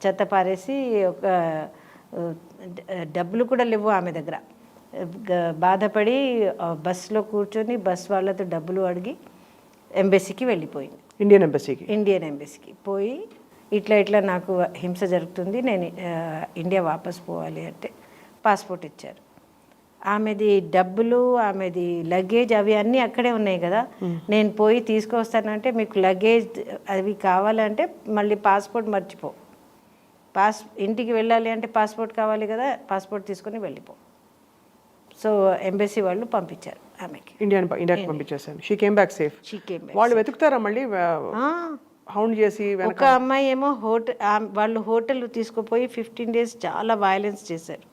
చెత్త పారేసి ఒక డబ్బులు కూడా లేవు ఆమె దగ్గర. బాధపడి బస్సులో కూర్చొని బస్ వాళ్ళతో డబ్బులు అడిగి ఎంబసీకి వెళ్ళిపోయింది. ఇండియన్ ఎంబసీకి పోయి ఇట్లా నాకు హింస జరుగుతుంది, నేను ఇండియా వాపస్ పోవాలి అంటే పాస్పోర్ట్ ఇచ్చారు. ఆమెది డబ్బులు, ఆమెది లగేజ్ అవి అన్నీ అక్కడే ఉన్నాయి కదా, నేను పోయి తీసుకొస్తానంటే మీకు లగేజ్ అవి కావాలంటే మళ్ళీ పాస్పోర్ట్ మర్చిపో, ఇంటికి వెళ్ళాలి అంటే పాస్పోర్ట్ కావాలి కదా, పాస్పోర్ట్ తీసుకొని వెళ్ళిపో. సో ఎంబసీ వాళ్ళు పంపించారు ఆమెకి, ఇండియాకి పంపించేసారు. She came back safe. వాళ్ళు వెతుకుతారా మళ్ళీ హౌండ్ చేసి? ఒక అమ్మాయి ఏమో వాళ్ళు హోటల్ తీసుకుపోయి 15 days చాలా వైలెన్స్ చేశారు.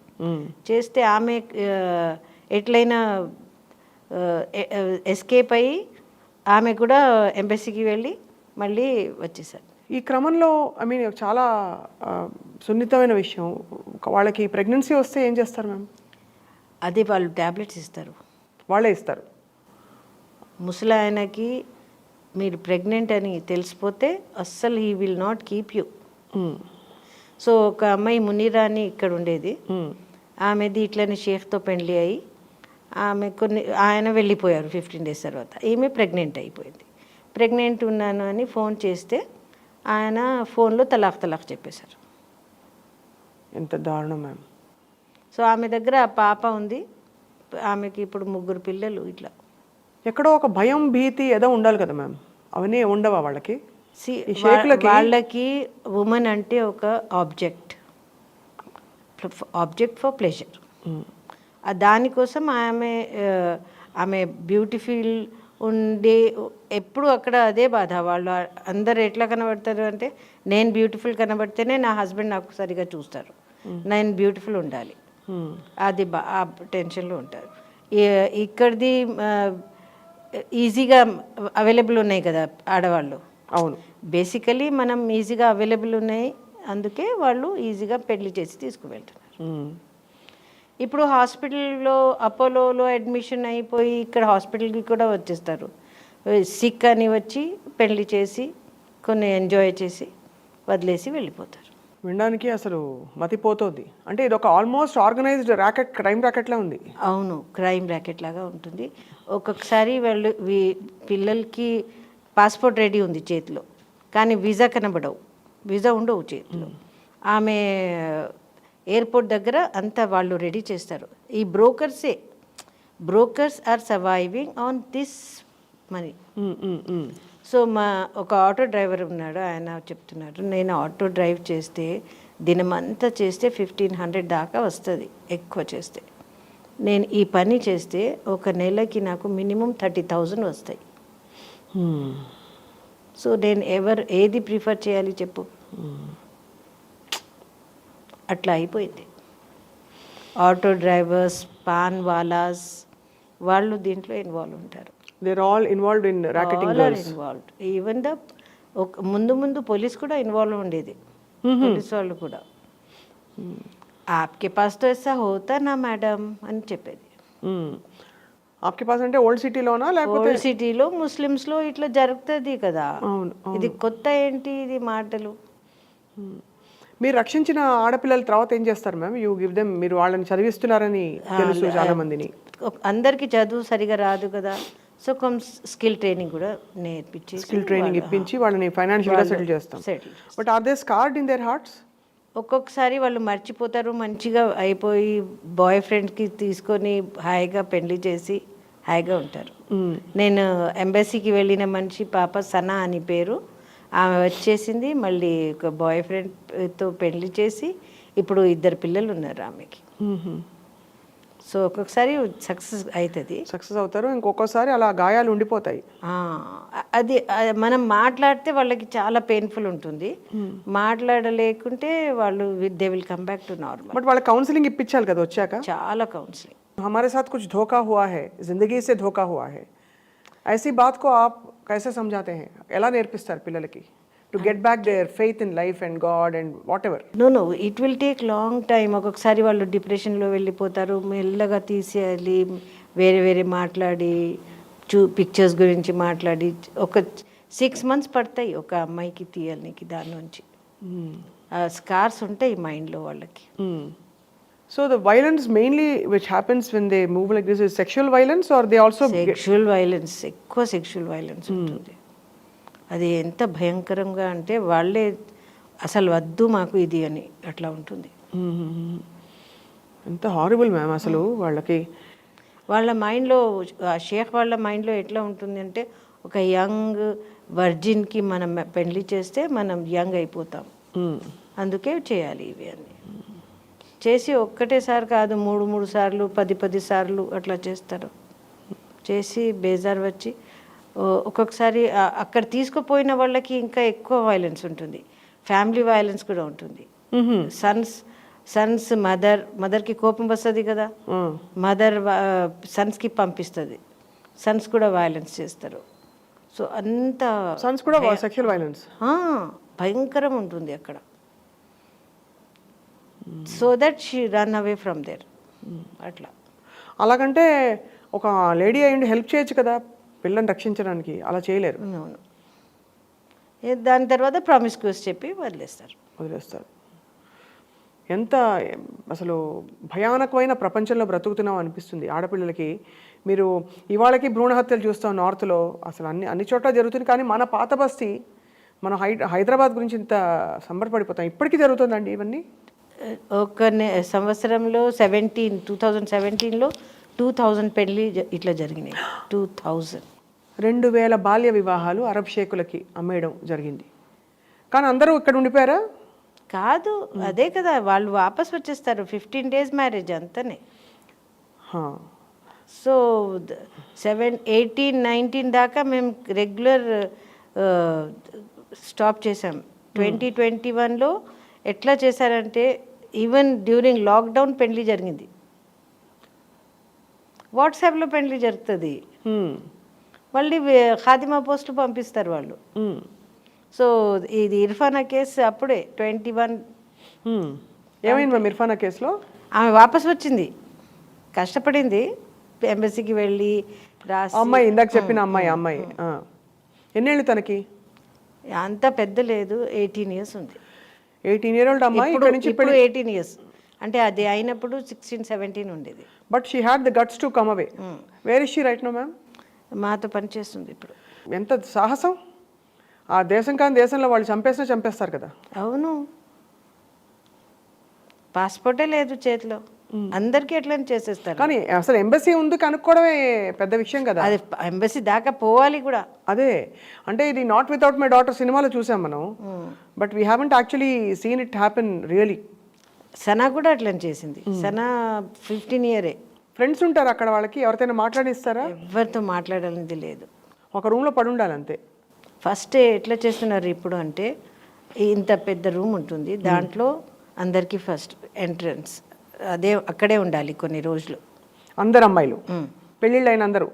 చేస్తే ఆమె ఎట్లయినా ఎస్కేప్ అయ్యి ఆమె కూడా ఎంబసీకి వెళ్ళి మళ్ళీ వచ్చేసారు. ఈ క్రమంలో ఐ మీన్ చాలా సున్నితమైన విషయం, వాళ్ళకి ప్రెగ్నెన్సీ వస్తే ఏం చేస్తారు మ్యామ్? అదే వాళ్ళు ట్యాబ్లెట్స్ ఇస్తారు. వాళ్ళే ఇస్తారు. ముసలాయనకి మీరు ప్రెగ్నెంట్ అని తెలిసిపోతే అస్సలు he will not keep you. So ఒక అమ్మాయి మునీరా అని ఇక్కడ ఉండేది, ఆమెది ఇట్లనే షేఖ్తో పెళ్లి అయ్యి ఆమె ఆయన వెళ్ళిపోయారు 15 days తర్వాత. ఈమె ప్రెగ్నెంట్ అయిపోయింది. ప్రెగ్నెంట్ ఉన్నాను అని ఫోన్ చేస్తే ఆయన ఫోన్లో తలాక్ చెప్పేశారు. ఎంత దారుణం మ్యామ్. సో ఆమె దగ్గర ఆ పాప ఉంది, ఆమెకి ఇప్పుడు 3 పిల్లలు. ఇట్లా ఎక్కడో ఒక భయం భీతి ఏదో ఉండాలి కదా మ్యామ్, అవన్నీ ఉండవా వాళ్ళకి? వాళ్ళకి ఉమెన్ అంటే ఒక ఆబ్జెక్ట్ ఫర్ ప్లెజర్. దానికోసం ఆమె బ్యూటిఫుల్ ఉండే ఎప్పుడు అక్కడ అదే బాధ. వాళ్ళు అందరు ఎట్లా కనబడతారు అంటే, నేను బ్యూటిఫుల్ కనబడితేనే నా హస్బెండ్ నాకు సరిగా చూస్తారు, నేను బ్యూటిఫుల్ ఉండాలి, అది ఆ టెన్షన్లో ఉంటారు. ఇక్కడిది ఈజీగా అవైలబుల్ ఉన్నాయి కదా ఆడవాళ్ళు. అవును, బేసికలీ మనం ఈజీగా అవైలబుల్ ఉన్నాయి, అందుకే వాళ్ళు ఈజీగా పెళ్లి చేసి తీసుకువెళ్తున్నారు. ఇప్పుడు హాస్పిటల్లో అపోలోలో అడ్మిషన్ అయిపోయి ఇక్కడ హాస్పిటల్కి కూడా వచ్చేస్తారు. సిక్ అని వచ్చి పెళ్లి చేసి కొన్ని ఎంజాయ్ చేసి వదిలేసి వెళ్ళిపోతారు. వినడానికి అసలు మతిపోతుంది. అంటే ఇది ఒక ఆల్మోస్ట్ ఆర్గనైజ్డ్ ర్యాకెట్, క్రైమ్ ర్యాకెట్లా ఉంది. అవును, క్రైమ్ ర్యాకెట్ లాగా ఉంటుంది. ఒక్కొక్కసారి వాళ్ళు పిల్లలకి పాస్పోర్ట్ రెడీ ఉంది చేతిలో, కానీ వీసా కనబడవు, వీసా ఉండవు చేతిలో. ఆమె ఎయిర్పోర్ట్ దగ్గర అంతా వాళ్ళు రెడీ చేస్తారు. ఈ brokers are surviving on this money. So ఒక ఆటో డ్రైవర్ ఉన్నాడు, ఆయన చెప్తున్నాడు, నేను ఆటో డ్రైవ్ చేస్తే దినమంతా చేస్తే 1500 దాకా వస్తుంది, ఎక్కువ చేస్తే. నేను ఈ పని చేస్తే ఒక నెలకి నాకు మినిమం 30,000 వస్తాయి. సో నేను ఏది ప్రిఫర్ చేయాలి చెప్పు? అట్లా అయిపోయింది. ఆటో డ్రైవర్స్, పాన్ వాలాస్, వాళ్ళు దీంట్లో ఇన్వాల్వ్ ఉంటారు. They are all involved in racketing girls. Involved. Even ముందు పోలీస్ కూడా ఇన్వాల్వ్ ఉండేది. పోలీస్ వాళ్ళు కూడా ఆప్కే పాస్ తో ఐసా హోతా నా మేడం అని చెప్పేది. ఆప్కే పాస్ అంటే ఓల్డ్ సిటీలోనా లేకపోతే? ఓల్డ్ సిటీలో ముస్లిమ్స్లో ఇట్లా జరుగుతుంది కదా. ఇది కొత్త ఏంటి ఇది మాటలు? మీరు రక్షించిన ఆడపిల్లల తర్వాత ఏం చేస్తారు మ్యామ్? యూ గివ్ దెమ్, మీరు వాళ్ళని చదివిస్తున్నారని తెలుసు చాలా మందిని. అందరికి చదువు సరిగా రాదు కదా, సో స్కిల్ ట్రైనింగ్ కూడా నేర్పించి, స్కిల్ ట్రైనింగ్ ఇప్పించి వాళ్ళని ఫైనాన్షియల్గా సెటిల్ చేస్తాం. But are they scared in their hearts? ఒక్కొక్కసారి వాళ్ళు మర్చిపోతారు, మంచిగా అయిపోయి బాయ్ ఫ్రెండ్కి తీసుకొని హాయిగా పెళ్లి చేసి హాయిగా ఉంటారు. నేను ఎంబసీకి వెళ్ళిన మనిషి పాప సనా అని పేరు, ఆమె వచ్చేసింది, మళ్ళీ ఒక బాయ్ ఫ్రెండ్తో పెళ్లి చేసి ఇప్పుడు 2 పిల్లలు ఉన్నారు ఆమెకి. సో ఒక్కొక్కసారి సక్సెస్ అవుతారు, ఇంకొకసారి అలా గాయాలు ఉండిపోతాయి. అది మనం మాట్లాడితే వాళ్ళకి చాలా పెయిన్ఫుల్ ఉంటుంది, మాట్లాడలేకుంటే వాళ్ళు they will come back to normal. But వాళ్ళకి కౌన్సిలింగ్ ఇప్పించాలి కదా వచ్చాక? చాలా కౌన్సిలింగ్. हमारे साथ कुछ धोखा हुआ है, जिंदगी से धोखा हुआ है, ऐसी बात को आप कैसे समझाते हैं? ఎలా నేర్పిస్తారు పిల్లలకి to get back their faith in life and God and whatever? No it will take long time. ఒక్కొక్కసారి వాళ్ళు డిప్రెషన్లో వెళ్ళిపోతారు, మెల్లగా తీసేయాలి, వేరే మాట్లాడి పిక్చర్స్ గురించి మాట్లాడి ఒక 6 months పడతాయి ఒక అమ్మాయికి తీయాలనికి. దాని నుంచి స్కార్స్ ఉంటాయి మైండ్లో వాళ్ళకి. So the violence mainly which happens when they move like this is sexual violence, or they also sexual violence, ఎక్కువ sexual violence ఉంటుంది. అది ఎంత భయంకరంగా అంటే వాళ్ళే అసలు వద్దు మాకు ఇది అని అట్లా ఉంటుంది. ఎంత హారిబుల్ మ్యామ్ అసలు. వాళ్ళ మైండ్లో, షేక్ వాళ్ళ మైండ్లో ఎట్లా ఉంటుంది అంటే, ఒక యంగ్ వర్జిన్కి మనం పెళ్లి చేస్తే మనం యంగ్ అయిపోతాం, అందుకే చేయాలి ఇవి అని చేసి ఒక్కటేసారి కాదు 3 సార్లు 10 సార్లు అట్లా చేస్తారు. చేసి బేజార్ వచ్చి ఒక్కొక్కసారి అక్కడ తీసుకుపోయిన వాళ్ళకి ఇంకా ఎక్కువ వైలెన్స్ ఉంటుంది, ఫ్యామిలీ వైలెన్స్ కూడా ఉంటుంది. సన్స్ మదర్కి కోపం వస్తుంది కదా, మదర్ సన్స్కి పంపిస్తుంది, సన్స్ కూడా వైలెన్స్ చేస్తారు. సో అంత సన్స్ కూడా సెక్షువల్ వైలెన్స్ భయంకరం ఉంటుంది అక్కడ. So that she run away from there. అట్లా అలాగంటే ఒక లేడీ అయ్యండి హెల్ప్ చేయొచ్చు కదా పిల్లని రక్షించడానికి, అలా చేయలేరు. అవును. దాని తర్వాత ప్రామిస్క్యూస్ చెప్పి వదిలేస్తారు. ఎంత అసలు భయానకమైన ప్రపంచంలో బ్రతుకుతున్నాం అనిపిస్తుంది ఆడపిల్లలకి. మీరు ఇవాళకి భ్రూణ హత్యలు చూస్తాం నార్త్లో, అసలు అన్ని చోట్ల జరుగుతుంది. కానీ మన పాత బస్తీ, మన హైదరాబాద్ గురించి ఇంత సంబరపడిపోతాం. ఇప్పటికీ జరుగుతుందండి ఇవన్నీ. ఒక సంవత్సరంలో 2017లో 2000 పెళ్ళి ఇట్లా జరిగినాయి. 2000 బాల్య వివాహాలు అరబ్ షేకులకి అమ్మేయడం జరిగింది. కానీ అందరూ ఇక్కడ ఉండిపోయారా? కాదు, అదే కదా, వాళ్ళు వాపస్ వచ్చేస్తారు. 15 days మ్యారేజ్ అంతనే. సో 18, 19 దాకా మేము రెగ్యులర్ స్టాప్ చేసాం. 2021లో ఎట్లా చేశారంటే ఈవెన్ డ్యూరింగ్ లాక్డౌన్ పెళ్లి జరిగింది. వాట్సాప్లో పెళ్లి జరుగుతుంది, మళ్ళీ ఖాతిమా పోస్టులు పంపిస్తారు వాళ్ళు. సో ఇది ఇర్ఫానా కేసు అప్పుడే 21. ఏమైంది మ్యామ్ ఇర్ఫానా కేసులో? ఆమె వాపస్ వచ్చింది, కష్టపడింది, ఎంబసీకి వెళ్ళి రాసి. అమ్మాయి ఇందాక చెప్పిన అమ్మాయి ఎన్నేళ్ళు తనకి? అంత పెద్ద లేదు, 18 years ఉంది. 18 year old అమ్మాయి ఇక్కడ నుంచి ఇప్పుడు 18 years. అంటే అది అయినప్పుడు 16, 17 ఉండేది. But she had the guts to come away. Where is she right now ma'am? మాతో పనిచేస్తుంది ఇప్పుడు. ఎంత సాహసం! ఆ దేశం కాని దేశంలో వాళ్ళు చంపేస్తారు కదా. అవును, పాస్పోర్టే లేదు చేతిలో, అందరికీ ఎట్లా చేసేస్తారు. కానీ అసలు ఎంబసీ ఉంది కనుక్కోవడమే పెద్ద విషయం కదా. అది ఎంబసీ దాకా పోవాలి కూడా. అదే అంటే ఇది నాట్ వితౌట్ మై డాటర్ సినిమాలో చూసాం మనం, but we haven't actually scene it happen really. Sana కూడా అట్లా చేసింది. సనా 15 year. ఫ్రెండ్స్ ఉంటారు అక్కడ, వాళ్ళకి ఎవరితోనే మాట్లాడిస్తారా? ఎవరితో మాట్లాడాలనేది లేదు, ఒక రూమ్లో పడి ఉండాలి అంతే. ఫస్ట్ ఎట్లా చేస్తున్నారు ఇప్పుడు అంటే, ఇంత పెద్ద రూమ్ ఉంటుంది, దాంట్లో అందరికీ ఫస్ట్ ఎంట్రన్స్ అక్కడే ఉండాలి కొన్ని రోజులు. అందరు అమ్మాయిలు పెళ్ళిళ్ళు అయిన అందరూ?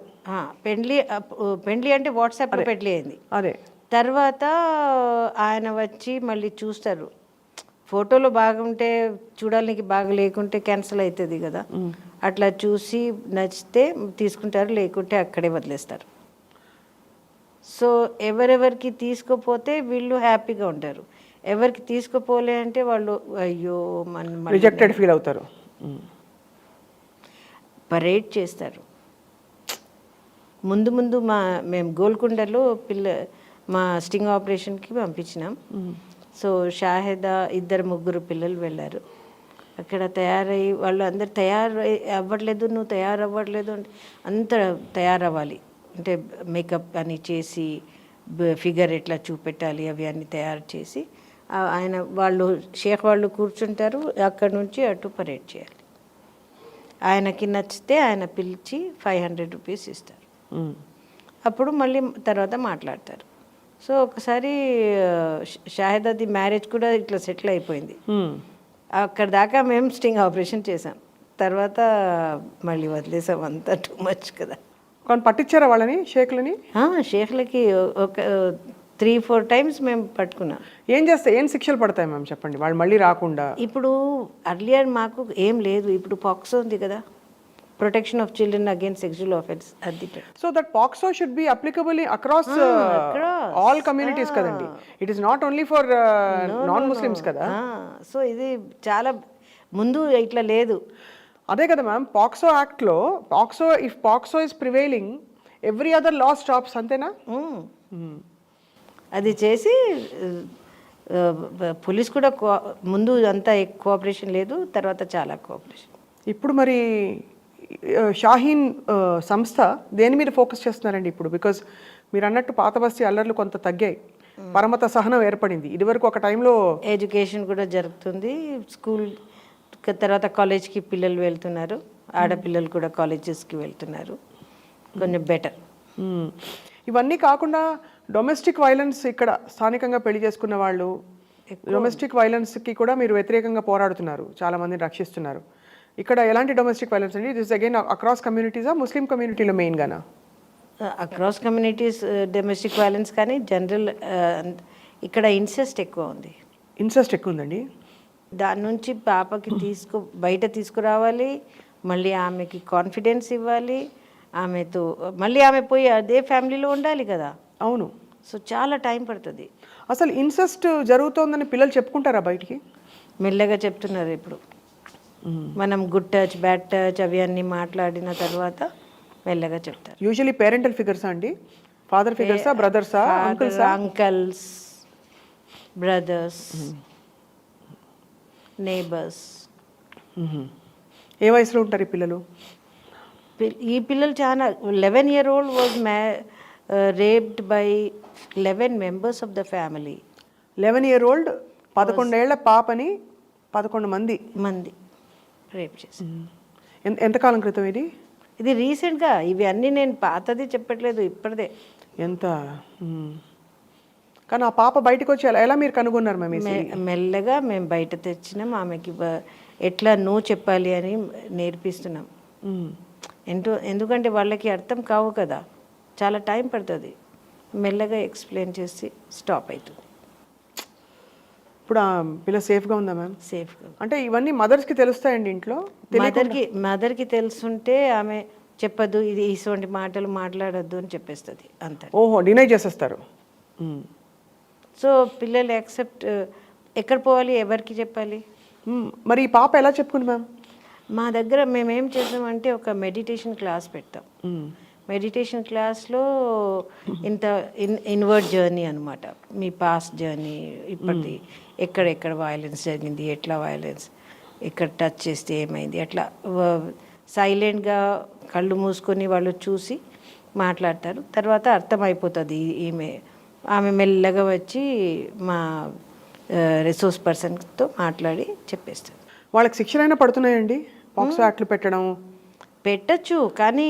పెళ్ళి అంటే వాట్సాప్లో పెళ్ళి అయింది. అదే తర్వాత ఆయన వచ్చి మళ్ళీ చూస్తారు. ఫోటోలో బాగుంటే చూడాలనికి, బాగా లేకుంటే క్యాన్సిల్ అవుతుంది కదా. అట్లా చూసి నచ్చితే తీసుకుంటారు, లేకుంటే అక్కడే వదిలేస్తారు. సో ఎవరెవరికి తీసుకోపోతే వీళ్ళు హ్యాపీగా ఉంటారు, ఎవరికి తీసుకోపోలే అంటే వాళ్ళు అయ్యో రిజెక్టెడ్ ఫీల్ అవుతారు. పరేడ్ చేస్తారు. ముందు మేము గోల్కొండలో మా స్టింగ్ ఆపరేషన్కి పంపించినాం. సో షాహిదా 2-3 పిల్లలు వెళ్ళారు. అక్కడ తయారయ్యి వాళ్ళు అందరు అవ్వట్లేదు, నువ్వు తయారవ్వట్లేదు అంటే, అంత తయారవ్వాలి అంటే మేకప్ అని చేసి, ఫిగర్ ఎట్లా చూపెట్టాలి అవి అన్నీ తయారు చేసి, ఆయన షేక్ వాళ్ళు కూర్చుంటారు, అక్కడ నుంచి అటు పరేడ్ చేయాలి. ఆయనకి నచ్చితే ఆయన పిలిచి 500 rupees ఇస్తారు. అప్పుడు మళ్ళీ తర్వాత మాట్లాడతారు. సో ఒకసారి షాహిదాది మ్యారేజ్ కూడా ఇట్లా సెటిల్ అయిపోయింది. అక్కడ దాకా మేము స్టింగ్ ఆపరేషన్ చేసాం, తర్వాత మళ్ళీ వదిలేసాం, అంతా టూ మచ్ కదా. కానీ పట్టించారా వాళ్ళని, షేక్లని? షేక్లకి ఒక 3-4 times మేము పట్టుకున్నాం. ఏం శిక్షలు పడతాయి మ్యామ్ చెప్పండి, వాళ్ళు మళ్ళీ రాకుండా? ఇప్పుడు అర్లియర్ మాకు ఏం లేదు, ఇప్పుడు పాక్సో ఉంది కదా, protection of children agains sexual offence. అది so that POCSO should be applicable across all communities కదండి. It is not only for non Muslims కదా. సో ఇది చాలా ముందు ఇట్లా లేదు. అదే కదా మ్యామ్, పాక్సో యాక్ట్లో if POCSO is prevailing every other law stops, అంతేనా? అది చేసి పోలీస్ కూడా ముందు అంతా కోఆపరేషన్ లేదు, తర్వాత చాలా కోఆపరేషన్. ఇప్పుడు మరి షాహీన్ సంస్థ దేని మీద ఫోకస్ చేస్తున్నారండి ఇప్పుడు? బికాజ్ మీరు అన్నట్టు పాత బస్తీ అల్లర్లు కొంత తగ్గాయి, పరమత సహనం ఏర్పడింది. ఇదివరకు ఒక టైంలో ఎడ్యుకేషన్ కూడా జరుగుతుంది, స్కూల్ తర్వాత కాలేజ్కి పిల్లలు వెళ్తున్నారు, ఆడపిల్లలు కూడా కాలేజెస్కి వెళ్తున్నారు, కొంచెం బెటర్. ఇవన్నీ కాకుండా డొమెస్టిక్ వైలెన్స్, ఇక్కడ స్థానికంగా పెళ్లి చేసుకున్న వాళ్ళు డొమెస్టిక్ వైలెన్స్కి కూడా మీరు వ్యతిరేకంగా పోరాడుతున్నారు, చాలామందిని రక్షిస్తున్నారు. ఇక్కడ ఎలాంటి డొమెస్టిక్ వైలెన్స్ అండి? దిస్ అగైన్ అక్రాస్ కమ్యూనిటీసా, ముస్లిం కమ్యూనిటీలో మెయిన్గానా? అక్రాస్ కమ్యూనిటీస్ డొమెస్టిక్ వైలెన్స్, కానీ జనరల్ ఇక్కడ ఇన్సెస్ట్ ఎక్కువ ఉంది. ఇన్సెస్ట్ ఎక్కువ ఉందండి. దాని నుంచి పాపకి బయట తీసుకురావాలి, మళ్ళీ ఆమెకి కాన్ఫిడెన్స్ ఇవ్వాలి, ఆమెతో మళ్ళీ ఆమె పోయి అదే ఫ్యామిలీలో ఉండాలి కదా. అవును. సో చాలా టైం పడుతుంది. అసలు ఇన్సెస్ట్ జరుగుతోందని పిల్లలు చెప్పుకుంటారా బయటికి? మెల్లగా చెప్తున్నారు ఇప్పుడు. మనం గుడ్ టచ్ బ్యాడ్ టచ్ అవి అన్నీ మాట్లాడిన తర్వాత మెల్లగా చెప్తారు. యూజువలీ పేరెంటల్ ఫిగర్సా అండి? ఫాదర్ ఫిగర్సా, బ్రదర్సా, అంకల్స్, బ్రదర్స్, నేబర్స్. ఏ వయసులో ఉంటారు ఈ పిల్లలు? ఈ పిల్లలు చాలా 11-year-old was raped by 11 members of the family. 11-year-old 11 ఏళ్ల పాపని 11 మంది రేప్ చేసి. ఎంతకాలం క్రితం ఇది? ఇది రీసెంట్గా. ఇవి అన్నీ నేను పాతది చెప్పట్లేదు, ఇప్పటిదే. ఎంత కానీ ఆ పాప బయటకు వచ్చి ఎలా మీరు కనుగొన్నారు మేము? మెల్లగా మేము బయట తెచ్చినాం. ఆమెకి ఎట్లా నో చెప్పాలి అని నేర్పిస్తున్నాం. ఎందుకంటే వాళ్ళకి అర్థం కావు కదా, చాలా టైం పడుతుంది. మెల్లగా ఎక్స్ప్లెయిన్ చేసి స్టాప్ అవుతుంది. ఇప్పుడు ఆ పిల్ల సేఫ్గా ఉందా మ్యామ్? సేఫ్గా. అంటే ఇవన్నీ మదర్స్కి తెలుస్తాయండి ఇంట్లో? మదర్కి తెలుసుంటే ఆమె చెప్పదు, ఇది ఇటువంటి మాటలు మాట్లాడొద్దు అని చెప్పేస్తుంది అంతే. ఓహో, డినై చేసేస్తారు. సో పిల్లలు యాక్సెప్ట్. ఎక్కడ పోవాలి, ఎవరికి చెప్పాలి? మరి ఈ పాప ఎలా చెప్పుకుంది మ్యామ్? మా దగ్గర మేమేం చేస్తామంటే ఒక మెడిటేషన్ క్లాస్ పెడతాం. మెడిటేషన్ క్లాస్లో ఇన్వర్డ్ జర్నీ అనమాట. మీ పాస్ట్ జర్నీ, ఇప్పటిది ఎక్కడెక్కడ వైలెన్స్ జరిగింది, ఎట్లా వైలెన్స్, ఎక్కడ టచ్ చేస్తే ఏమైంది, అట్లా సైలెంట్గా కళ్ళు మూసుకొని వాళ్ళు చూసి మాట్లాడతారు. తర్వాత అర్థమైపోతుంది. ఆమె మెల్లగా వచ్చి మా రిసోర్స్ పర్సన్తో మాట్లాడి చెప్పేస్తారు. వాళ్ళకి శిక్షలైనా పడుతున్నాయండి పాక్సో యాక్ట్లు పెట్టచ్చు, కానీ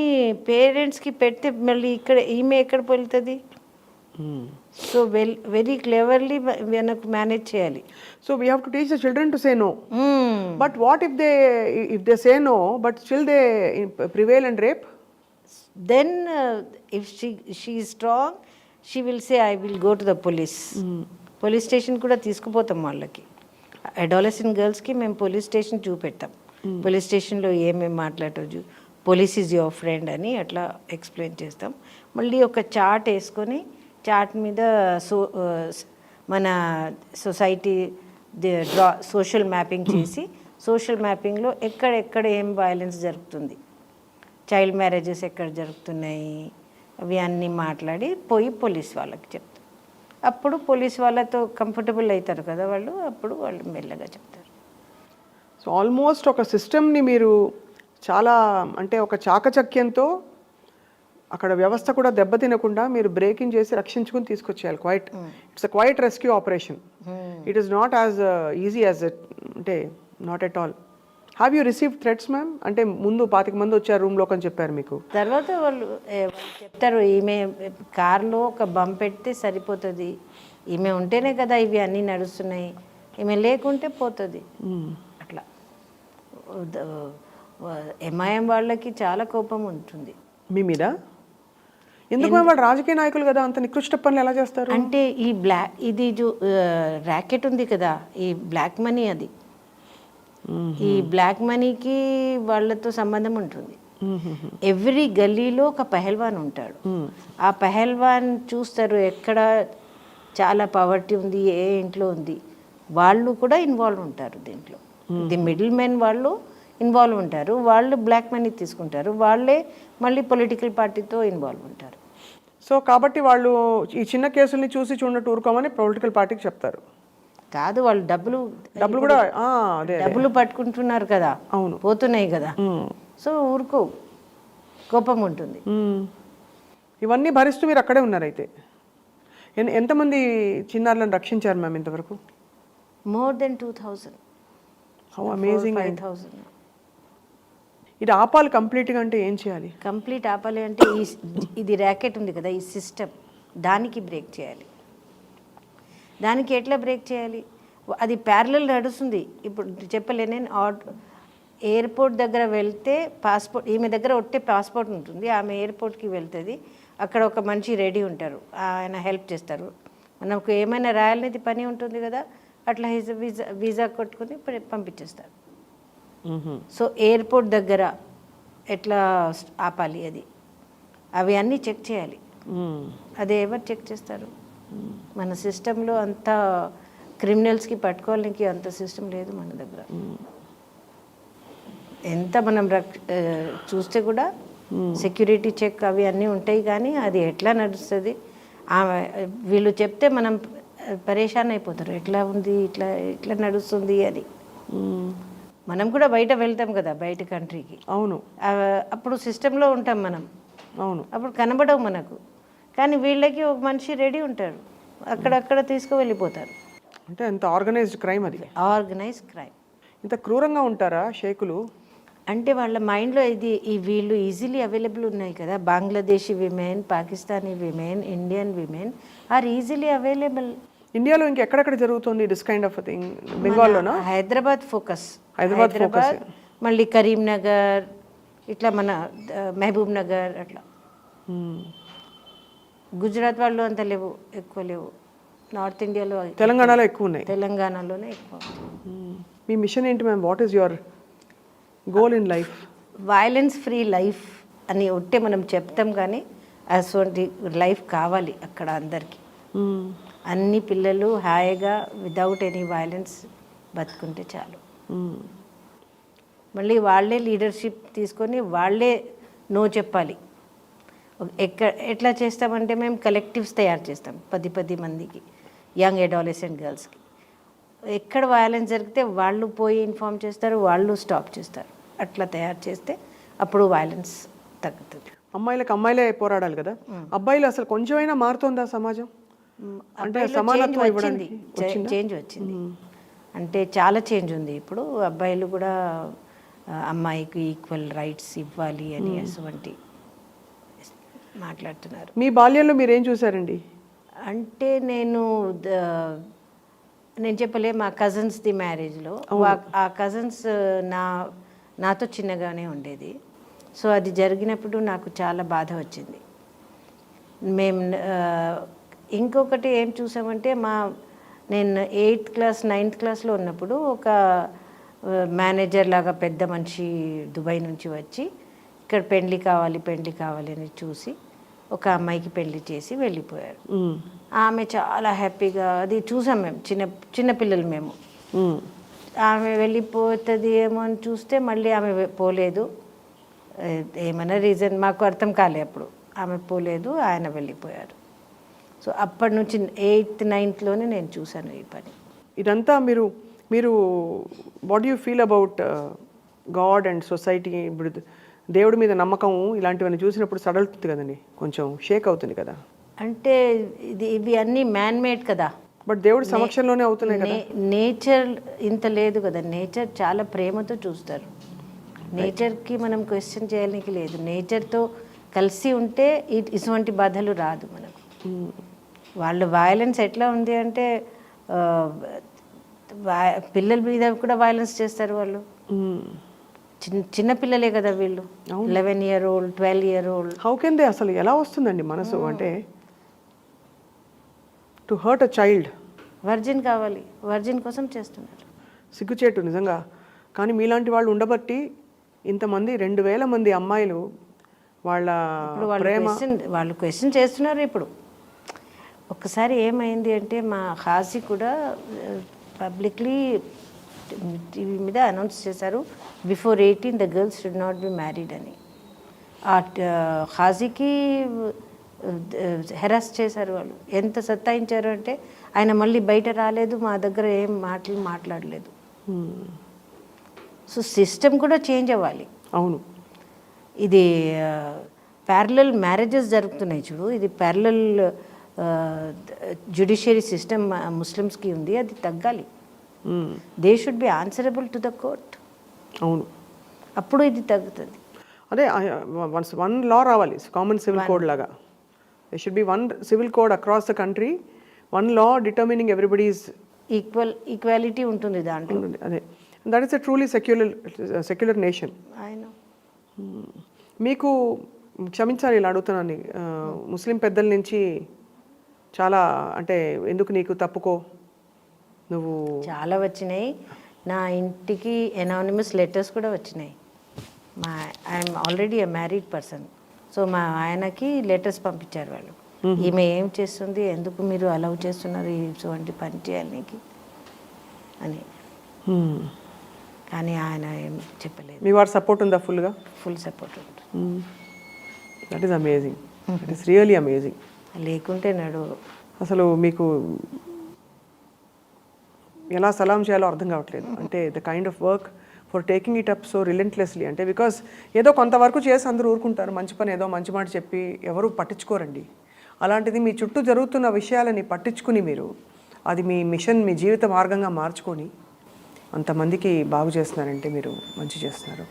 పేరెంట్స్కి పెడితే మళ్ళీ ఈమె ఎక్కడ వెళ్తుంది? సో వెరీ క్లెవర్లీ మనకు మేనేజ్ చేయాలి. So we have to teach the children to say no. But what if they say no but still they prevail and rape? Then if she is strong, she will say I will go to the police. Police station కూడా తీసుకుపోతాం వాళ్ళకి. Adolescent గర్ల్స్కి మేము police station చూపెడతాం. Police స్టేషన్లో ఏమేమి మాట్లాడవచ్చు, police is your friend అని అట్లా ఎక్స్ప్లెయిన్ చేస్తాం. మళ్ళీ ఒక చార్ట్ వేసుకొని చార్ట్ మీద మన సొసైటీ సోషల్ మ్యాపింగ్ చేసి, సోషల్ మ్యాపింగ్లో ఎక్కడెక్కడ ఏం వైలెన్స్ జరుగుతుంది, చైల్డ్ మ్యారేజెస్ ఎక్కడ జరుగుతున్నాయి, అవి అన్నీ మాట్లాడి పోయి పోలీస్ వాళ్ళకి చెప్తాం. అప్పుడు పోలీస్ వాళ్ళతో కంఫర్టబుల్ అవుతారు కదా వాళ్ళు, అప్పుడు వాళ్ళు మెల్లగా చెప్తారు. సో ఆల్మోస్ట్ ఒక సిస్టమ్ని మీరు చాలా అంటే ఒక చాకచక్యంతో అక్కడ వ్యవస్థ కూడా దెబ్బతినకుండా మీరు బ్రేకింగ్ చేసి రక్షించుకుని తీసుకొచ్చేయాలి. It's a quiet rescue operation. It is not as easy as అంటే not at all. Have you receive threats ma'am? అంటే ముందు 25 మంది వచ్చారు రూమ్లోకి అని చెప్పారు మీకు. తర్వాత వాళ్ళు చెప్తారు, ఈమె కార్లో ఒక బంప్ పెడితే సరిపోతుంది, ఈమె ఉంటేనే కదా ఇవి అన్నీ నడుస్తున్నాయి, ఈమె లేకుంటే పోతుంది. అట్లా ఎంఐఎం వాళ్ళకి చాలా కోపం ఉంటుంది మీ మీద. ఎందుకు వాళ్ళు రాజకీయ నాయకులు కదా, అంత నికృష్ట పనులు ఎలా చేస్తారు? అంటే ఇది ర్యాకెట్ ఉంది కదా, ఈ బ్లాక్ మనీ, అది ఈ బ్లాక్ మనీకి వాళ్ళతో సంబంధం ఉంటుంది. ఎవ్రీ గల్లీలో ఒక పెహల్వాన్ ఉంటాడు. ఆ పెహల్వాన్ చూస్తారు ఎక్కడ చాలా పవర్టీ ఉంది, ఏ ఇంట్లో ఉంది, వాళ్ళు కూడా ఇన్వాల్వ్ ఉంటారు దీంట్లో. ది మిడిల్ మెన్ వాళ్ళు ఇన్వాల్వ్ ఉంటారు, వాళ్ళు బ్లాక్ మనీ తీసుకుంటారు, వాళ్ళే మళ్ళీ పొలిటికల్ పార్టీతో ఇన్వాల్వ్ ఉంటారు. సో కాబట్టి వాళ్ళు ఈ చిన్న కేసుల్ని చూసి చూడట్టు ఊరుకోమని పొలిటికల్ పార్టీకి చెప్తారు. కాదు, వాళ్ళు డబ్బులు కూడా డబ్బులు పట్టుకుంటున్నారు కదా, అవును, పోతున్నాయి కదా, సో ఊరుకో, కోపం ఉంటుంది. ఇవన్నీ భరిస్తూ మీరు అక్కడే ఉన్నారు. అయితే ఎంతమంది చిన్నారులను రక్షించారు మ్యామ్ ఇంతవరకు? More than 2000. How amazing. 5000. ఇది ఆపాలి కంప్లీట్గా అంటే ఏం చేయాలి? కంప్లీట్ ఆపాలి అంటే ఇది ర్యాకెట్ ఉంది కదా, ఈ సిస్టమ్, దానికి బ్రేక్ చేయాలి. దానికి ఎట్లా బ్రేక్ చేయాలి? అది ప్యారలల్ నడుస్తుంది. ఇప్పుడు చెప్పలేను, ఎయిర్పోర్ట్ దగ్గర వెళ్తే పాస్పోర్ట్, ఈమె దగ్గర ఒట్టే పాస్పోర్ట్ ఉంటుంది, ఆమె ఎయిర్పోర్ట్కి వెళ్తుంది, అక్కడ ఒక మనిషి రెడీ ఉంటారు, ఆయన హెల్ప్ చేస్తారు, మనకు ఏమైనా రాయాలనేది పని ఉంటుంది కదా, అట్లా వీసా కొట్టుకుని పంపించేస్తారు. సో ఎయిర్పోర్ట్ దగ్గర ఎట్లా ఆపాలి అది, అవి అన్నీ చెక్ చేయాలి. అది ఎవరు చెక్ చేస్తారు? మన సిస్టంలో అంత క్రిమినల్స్కి పట్టుకోవడానికి అంత సిస్టమ్ లేదు మన దగ్గర. ఎంత మనం చూస్తే కూడా సెక్యూరిటీ చెక్ అవి అన్నీ ఉంటాయి, కానీ అది ఎట్లా నడుస్తుంది? వీళ్ళు చెప్తే మనం పరేషాన్ అయిపోతారు, ఎట్లా ఉంది, ఇట్లా నడుస్తుంది అని. మనం కూడా బయట వెళ్తాం కదా, బయట కంట్రీకి. అవును. అప్పుడు సిస్టంలో ఉంటాం మనం. అవును. అప్పుడు కనబడవు మనకు. కానీ వీళ్ళకి ఒక మనిషి రెడీ ఉంటారు, అక్కడక్కడ తీసుకువెళ్ళిపోతారు. అంటే ఎంత ఆర్గనైజ్డ్ క్రైమ్ అది. Organised crime. ఇంత క్రూరంగా ఉంటారా షేకులు? అంటే వాళ్ళ మైండ్లో ఈ వీళ్ళు ఈజీలీ అవైలబుల్ ఉన్నాయి కదా, Bangladeshi women, Pakistani women, Indian women are easily available. ఇండియాలో ఇంకెక్కడెక్కడ జరుగుతుంది దిస్ కైండ్ ఆఫ్ థింగ్? బెంగాల్లోనా? హైదరాబాద్ ఫోకస్. హైదరాబాద్, మళ్ళీ కరీంనగర్, ఇట్లా మన మహబూబ్ నగర్ అట్లా. గుజరాత్ వాళ్ళు అంత లేవు, ఎక్కువ లేవు. నార్త్ ఇండియాలో, తెలంగాణలో ఎక్కువ ఉన్నాయి. తెలంగాణలోనే ఎక్కువ. మీ మిషన్ ఏంటి ma'am? What is your goal in life? Violence free life అని ఒట్టే మనం చెప్తాం, కానీ అటువంటి లైఫ్ కావాలి అక్కడ అందరికీ. అన్ని పిల్లలు హాయిగా వితౌట్ ఎనీ వైలెన్స్ బతుకుంటే చాలు. మళ్ళీ వాళ్ళే లీడర్షిప్ తీసుకొని వాళ్ళే నో చెప్పాలి. ఎట్లా చేస్తామంటే మేము కలెక్టివ్స్ తయారు చేస్తాం 10 మందికి, యంగ్ అడాలసెంట్ గర్ల్స్కి. ఎక్కడ వైలెన్స్ జరిగితే వాళ్ళు పోయి ఇన్ఫార్మ్ చేస్తారు, వాళ్ళు స్టాప్ చేస్తారు. అట్లా తయారు చేస్తే అప్పుడు వైలెన్స్ తగ్గుతుంది. అమ్మాయిలకు అమ్మాయిలే పోరాడాలి కదా, అబ్బాయిలు అసలు కొంచెమైనా మారుతుందా సమాజం? అంటే సమానత్వం ఇవ్వడానికి చేంజ్ వచ్చింది. అంటే చాలా చేంజ్ ఉంది ఇప్పుడు. అబ్బాయిలు కూడా అమ్మాయికి ఈక్వల్ రైట్స్ ఇవ్వాలి అని అటువంటి మాట్లాడుతున్నారు. మీ బాల్యంలో మీరేం చూసారండి? అంటే నేను చెప్పలే, మా కజిన్స్ది మ్యారేజ్లో ఆ కజిన్స్ నాతో చిన్నగానే ఉండేది. సో అది జరిగినప్పుడు నాకు చాలా బాధ వచ్చింది. మేము ఇంకొకటి ఏం చూసామంటే, నేను 8th క్లాస్ 9th క్లాస్లో ఉన్నప్పుడు ఒక మేనేజర్ లాగా పెద్ద మనిషి దుబాయ్ నుంచి వచ్చి ఇక్కడ పెళ్లి కావాలి అని చూసి ఒక అమ్మాయికి పెళ్లి చేసి వెళ్ళిపోయారు. ఆమె చాలా హ్యాపీగా, అది చూసాం మేము, చిన్న పిల్లలు మేము. ఆమె వెళ్ళిపోతుంది ఏమో అని చూస్తే మళ్ళీ ఆమె పోలేదు. ఏమైనా రీజన్ మాకు అర్థం కాలే అప్పుడు. ఆమె పోలేదు, ఆయన వెళ్ళిపోయారు. సో అప్పటి నుంచి 8th 9thలోనే నేను చూశాను ఈ పని. ఇదంతా మీరు what you feel about God and society? ఇప్పుడు దేవుడి మీద నమ్మకం ఇలాంటివన్నీ చూసినప్పుడు సడలుతుంది కదండి, కొంచెం షేక్ అవుతుంది కదా. అంటే ఇవి అన్నీ మ్యాన్ మేడ్ కదా, బట్ దేవుడి సమక్షంలోనే అవుతున్నాయి కదా. నేచర్ ఇంత లేదు కదా. నేచర్ చాలా ప్రేమతో చూస్తారు. నేచర్కి మనం క్వశ్చన్ చేయడానికి లేదు. నేచర్తో కలిసి ఉంటే ఇటువంటి బాధలు రాదు మనకు. వాళ్ళు వైలెన్స్ ఎట్లా ఉంది అంటే, పిల్లల మీద కూడా వైలెన్స్ చేస్తారు వాళ్ళు. చిన్న పిల్లలే కదా వీళ్ళు, 11 year old 12 year old. How can they? అసలు ఎలా వస్తుందండి మనసు అంటే to hurt a child? Virgin కావాలి, వర్జిన్ కోసం చేస్తున్నారు. సిగ్గుచేటు నిజంగా. కానీ మీలాంటి వాళ్ళు ఉండబట్టి ఇంతమంది 2000 మంది అమ్మాయిలు వాళ్ళ వాళ్ళు క్వశ్చన్ చేస్తున్నారు. ఇప్పుడు ఒక్కసారి ఏమైంది అంటే, మా హాజీ కూడా పబ్లిక్లీ టీవీ మీద అనౌన్స్ చేశారు, before 18 the girls should not be married అని. ఆ హాజీకి హెరాస్ చేశారు వాళ్ళు. ఎంత సత్తాయించారు అంటే, ఆయన మళ్ళీ బయట రాలేదు, మా దగ్గర ఏం మాట్లాడలేదు. సో సిస్టమ్ కూడా చేంజ్ అవ్వాలి. అవును. ఇది ప్యారలల్ మ్యారేజెస్ జరుగుతున్నాయి చూడు, ఇది ప్యారలల్ జ్యుడిషియరీ సిస్టమ్ ముస్లిమ్స్కి ఉంది, అది తగ్గాలి. They should be answerable to the court. అవును, అప్పుడు ఇది తగ్గుతుంది. అదే వన్ లా రావాలి, కామన్ సివిల్ కోడ్ లాగా. They should be one civil code across the country, one law determining everybody's equality ఉంటుంది దాంట్లో. అదే, that is a truly secular nation. మీకు క్షమించాలి ఇలా అడుగుతున్నాను, ముస్లిం పెద్దల నుంచి చాలా అంటే ఎందుకు నీకు తప్పుకో నువ్వు చాలా వచ్చినాయి. నా ఇంటికి ఎనానిమస్ లెటర్స్ కూడా వచ్చినాయి. I'm already a married person. So మా ఆయనకి లెటర్స్ పంపించారు వాళ్ళు. ఈమె ఏం చేస్తుంది, ఎందుకు మీరు అలౌ చేస్తున్నారు ఇటువంటి పని చేయాలనికి అని. కానీ ఆయన ఏం చెప్పలేదు. మీ వారు సపోర్ట్ ఉందా ఫుల్గా? ఫుల్ సపోర్ట్ ఉంది. That is amazing. That is really amazing. లేకుంటే నాడు అసలు మీకు ఎలా సలాం చేయాలో అర్థం కావట్లేదు. అంటే the kind of work for taking it up so relentlessly. అంటే బికాస్ ఏదో కొంతవరకు చేసి అందరూ ఊరుకుంటారు, మంచి పని ఏదో మంచి మాట చెప్పి ఎవరు పట్టించుకోరండి. అలాంటిది మీ చుట్టూ జరుగుతున్న విషయాలని పట్టించుకుని మీరు అది మీ మిషన్, మీ జీవిత మార్గంగా మార్చుకొని అంతమందికి బాగు చేస్తున్నారంటే మీరు మంచి చేస్తున్నారు.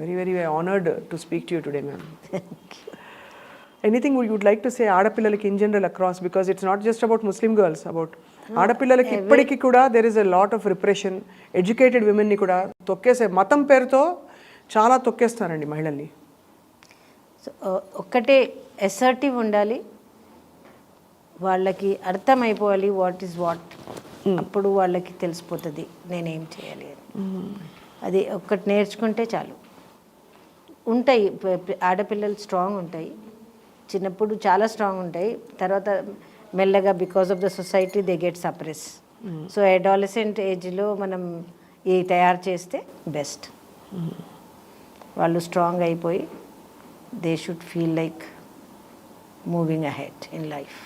Very very honoured to speak to you today ma'am. Anything would like to say ఆడపిల్లలకి in general across, because it's not just about Muslim girls, about ఆడపిల్లలకి ఇప్పటికీ కూడా there is a lot of repression. Educated విమెన్ని కూడా తొక్కేసే మతం పేరుతో చాలా తొక్కేస్తారండి మహిళల్ని. సో ఒక్కటే అసర్టివ్ ఉండాలి, వాళ్ళకి అర్థమైపోవాలి వాట్ ఈజ్ వాట్. అప్పుడు వాళ్ళకి తెలిసిపోతుంది నేనేం చేయాలి అని. అది ఒక్కటి నేర్చుకుంటే చాలు. ఉంటాయి ఆడపిల్లలు స్ట్రాంగ్ ఉంటాయి, చిన్నప్పుడు చాలా స్ట్రాంగ్ ఉంటాయి, తర్వాత మెల్లగా because of the society they get suppress. So adolescent ఏజ్లో మనం ఈ తయారు చేస్తే బెస్ట్. వాళ్ళు స్ట్రాంగ్ అయిపోయి they should feel like moving ahead in life.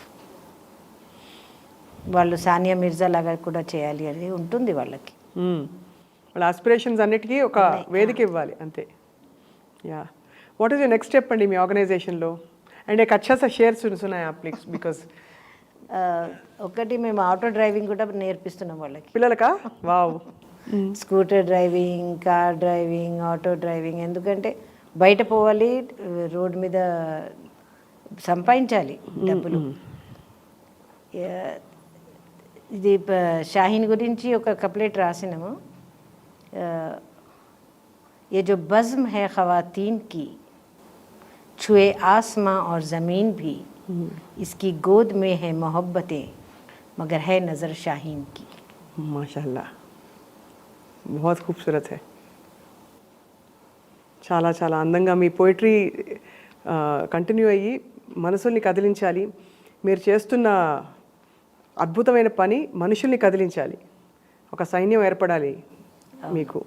వాళ్ళు సానియా మిర్జా లాగా కూడా చేయాలి అని ఉంటుంది వాళ్ళకి. వాళ్ళ ఆస్పిరేషన్స్ అన్నిటికీ ఒక వేదిక ఇవ్వాలి అంతే. Yeah, what is the next step అండి మీ ఆర్గనైజేషన్లో? అండ్ एक अच्छा सा शेयर सुनाए आप प्लीज, बिकॉज ఒకటి మేము ఆటో డ్రైవింగ్ కూడా నేర్పిస్తున్నాం వాళ్ళకి, పిల్లలకా? Wow. Scooter driving, car driving, auto driving. ఎందుకంటే బయట పోవాలి, రోడ్ మీద సంపాదించాలి డబ్బులు. ఇది షాహీన్ గురించి ఒక కప్లెట్ రాసినాము. ये जो बज़्म है ख़वातीन की, छुए आसमां और ज़मीन भी, इसकी गोद में है मोहब्बतें, मगर है नज़र शाहीन की. మాషాల్లా, बहुत खूबसूरत है. చాలా చాలా అందంగా మీ పోయిటరీ కంటిన్యూ అయ్యి మనసుల్ని కదిలించాలి. మీరు చేస్తున్న అద్భుతమైన పని మనుషుల్ని కదిలించాలి. ఒక సైన్యం ఏర్పడాలి మీకు.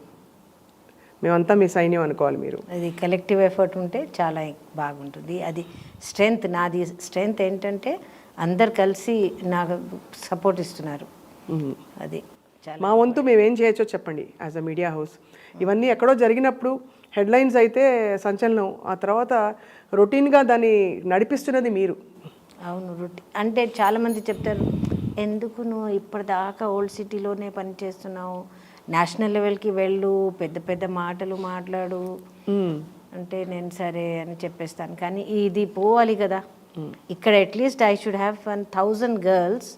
మేమంతా మీ సైన్యం అనుకోవాలి. మీరు అది కలెక్టివ్ ఎఫర్ట్ ఉంటే చాలా బాగుంటుంది. అది స్ట్రెంగ్త్. నాది స్ట్రెంగ్త్ ఏంటంటే అందరు కలిసి నాకు సపోర్ట్ ఇస్తున్నారు. అది చాలా. మా వంతు మేమేం చేయొచ్చో చెప్పండి యాజ్ అ మీడియా హౌస్. ఇవన్నీ ఎక్కడో జరిగినప్పుడు హెడ్లైన్స్ అయితే సంచలనం, ఆ తర్వాత రొటీన్గా దాన్ని నడిపిస్తున్నది మీరు. అవును, రొటీన్ అంటే చాలామంది చెప్తారు, ఎందుకు నువ్వు ఇప్పటిదాకా ఓల్డ్ సిటీలోనే పని చేస్తున్నావు, నేషనల్ లెవెల్కి వెళ్ళు, పెద్ద పెద్ద మాటలు మాట్లాడు అంటే నేను సరే అని చెప్పేస్తాను. కానీ ఇది పోవాలి కదా. ఇక్కడ at least I should have 1,000 girls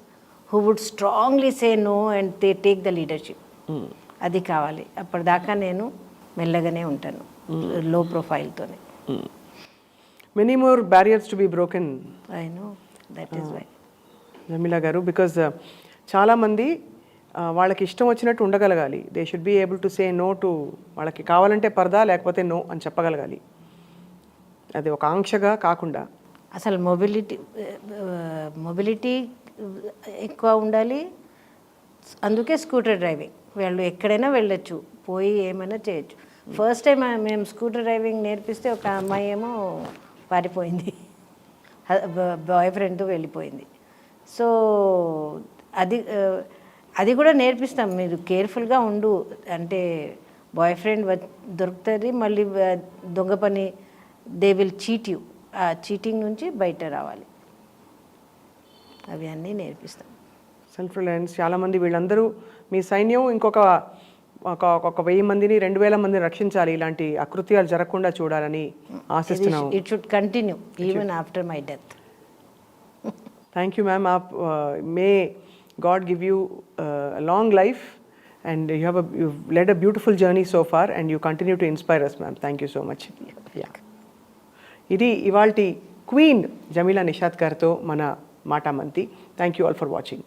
who would strongly say no and they take the leadership. అది కావాలి. అప్పటిదాకా నేను మెల్లగానే ఉంటాను, లో ప్రొఫైల్తోనే. Many more barriers to be broken. I know, that is why Jamila గారు, బికాజ్ చాలామంది వాళ్ళకి ఇష్టం వచ్చినట్టు ఉండగలగాలి. They should be able to say no to, వాళ్ళకి కావాలంటే పరదా లేకపోతే నో అని చెప్పగలగాలి. అది ఒక ఆంక్షగా కాకుండా అసలు మొబిలిటీ ఎక్కువ ఉండాలి. అందుకే స్కూటర్ డ్రైవింగ్, వాళ్ళు ఎక్కడైనా వెళ్ళొచ్చు, పోయి ఏమైనా చేయొచ్చు. ఫస్ట్ టైం మేము స్కూటర్ డ్రైవింగ్ నేర్పిస్తే ఒక అమ్మాయి ఏమో పారిపోయింది, బాయ్ ఫ్రెండ్తో వెళ్ళిపోయింది. సో అది కూడా నేర్పిస్తాం. మీరు కేర్ఫుల్గా ఉండు అంటే బాయ్ ఫ్రెండ్ దొరుకుతుంది, మళ్ళీ దొంగ పని, దే విల్ చీట్ యూ. ఆ చీటింగ్ నుంచి బయట రావాలి, అవి అన్నీ నేర్పిస్తాం. Self Reliance. చాలామంది వీళ్ళందరూ మీ సైన్యం ఇంకొక 1,000 మందిని 2,000 మందిని రక్షించాలి, ఇలాంటి అకృత్యాలు జరగకుండా చూడాలని ఆశిస్తున్నాము. It should continue even after my death. Thank you ma'am. May God give you a long life, and you've led a beautiful journey so far, and you continue to inspire us, ma'am. Thank you so much. Yeah. ఇది ఇవాల్టి queen Jamila Nishad గారితో మన మాటామంతి. Thank you all for watching.